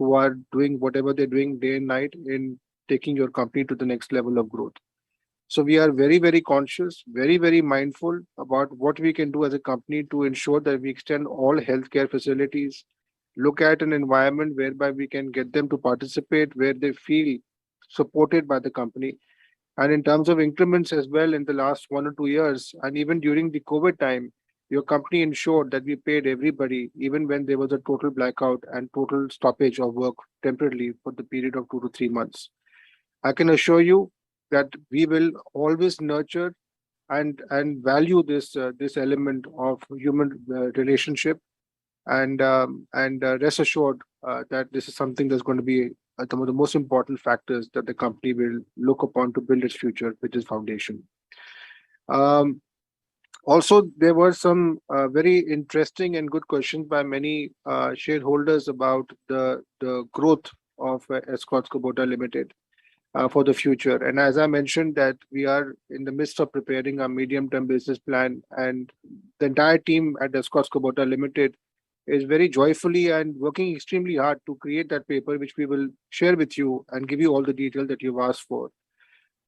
who are doing whatever they're doing day and night in taking your company to the next level of growth. So we are very, very conscious, very, very mindful about what we can do as a company to ensure that we extend all healthcare facilities, look at an environment whereby we can get them to participate where they feel supported by the company. And in terms of increments as well, in the last 1 or 2 years, and even during the COVID time, your company ensured that we paid everybody, even when there was a total blackout and total stoppage of work temporarily for the period of 2 to 3 months. I can assure you that we will always nurture and value this element of human relationship, and rest assured that this is something that's going to be one of the most important factors that the company will look upon to build its future, which is foundation. Also, there were some very interesting and good questions by many shareholders about the growth of Escorts Kubota Limited for the future. And as I mentioned, that we are in the midst of preparing our medium-term business plan, and the entire team at Escorts Kubota Limited is very joyfully and working extremely hard to create that paper, which we will share with you and give you all the detail that you've asked for.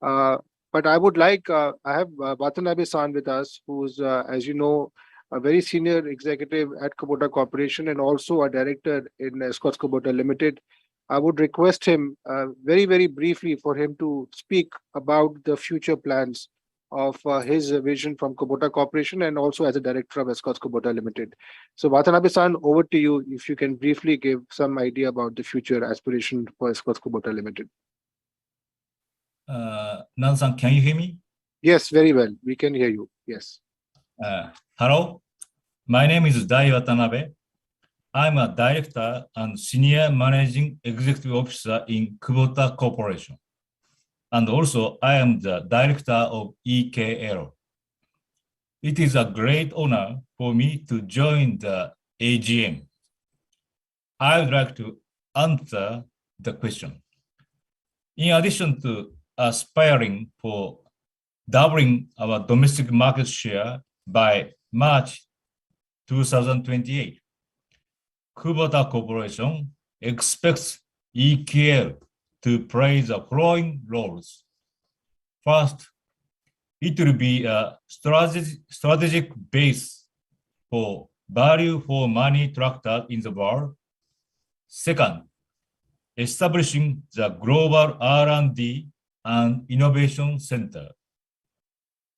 But I would like, I have Watanabe-san with us, who's, as you know, a very senior executive at Kubota Corporation and also a director in Escorts Kubota Limited. I would request him very, very briefly for him to speak about the future plans of his vision from Kubota Corporation and also as a director of Escorts Kubota Limited. So Watanabe-san, over to you if you can briefly give some idea about the future aspiration for Escorts Kubota Limited. Nan-san, can you hear me? Yes, very well. We can hear you. Yes. Hello. My name is Dai Watanabe. I'm a director and senior managing executive officer in Kubota Corporation. And also, I am the director of EKL. It is a great honor for me to join the AGM. I would like to answer the question. In addition to aspiring for doubling our domestic market share by March 2028, Kubota Corporation expects EKL to play the following roles. First, it will be a strategic base for value for money tractor in the world. Second, establishing the global R&D and innovation center.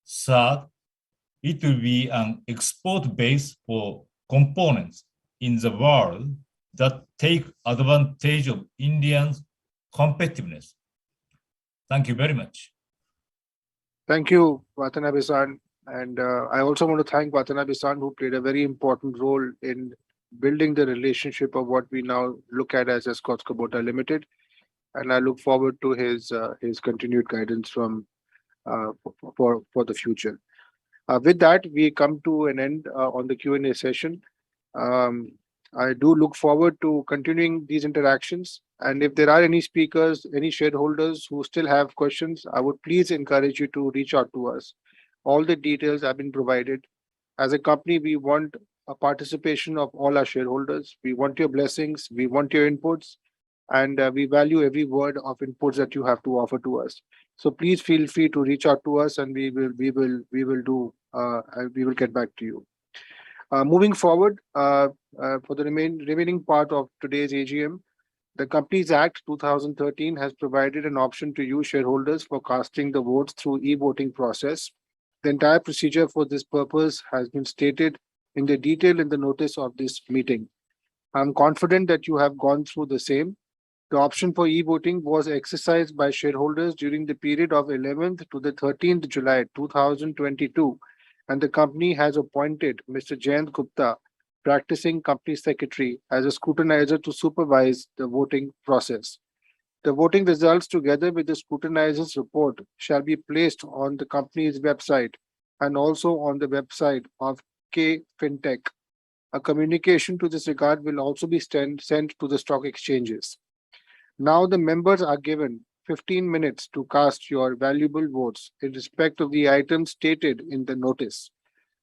Third, it will be an export base for components in the world that take advantage of Indians' competitiveness. Thank you very much. Thank you, Watanabe-san. And I also want to thank Watanabe-san, who played a very important role in building the relationship of what we now look at as Escorts Kubota Limited. And I look forward to his continued guidance from for the future. With that, we come to an end on the Q&A session. I do look forward to continuing these interactions. And if there are any speakers, any shareholders who still have questions, I would please encourage you to reach out to us. All the details have been provided. As a company, we want a participation of all our shareholders. We want your blessings. We want your inputs. And we value every word of inputs that you have to offer to us. So please feel free to reach out to us, and we will get back to you. Moving forward, for the remaining part of today's AGM, the Companies Act 2013 has provided an option to you shareholders for casting the votes through e-voting process. The entire procedure for this purpose has been stated in the detail in the notice of this meeting. I'm confident that you have gone through the same. The option for e-voting was exercised by shareholders during the period of 11th to the 13th July 2022, and the company has appointed Mr. Jayant Gupta, practicing company secretary, as a scrutinizer to supervise the voting process. The voting results, together with the scrutinizer's report, shall be placed on the company's website and also on the website of K Fintech. A communication to this regard will also be sent to the stock exchanges. Now the members are given 15 minutes to cast your valuable votes in respect of the items stated in the notice.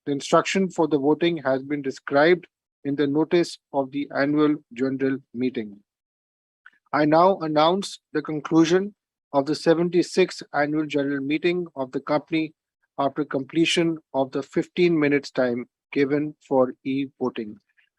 The instruction for the voting has been described in the notice of the annual general meeting. I now announce the conclusion of the 76th Annual General Meeting of the company after completion of the 15 minutes time given for e-voting.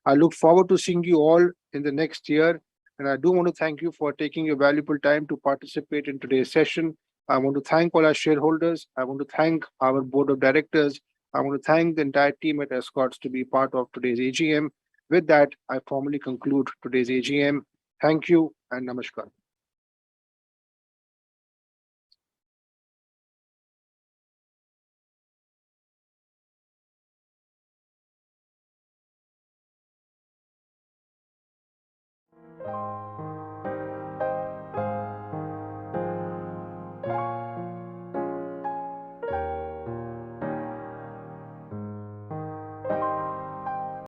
I look forward to seeing you all in the next year, and I do want to thank you for taking your valuable time to participate in today's session. I want to thank all our shareholders. I want to thank our board of directors. I want to thank the entire team at Escorts to be part of today's AGM. With that, I formally conclude today's AGM. Thank you and namaskar.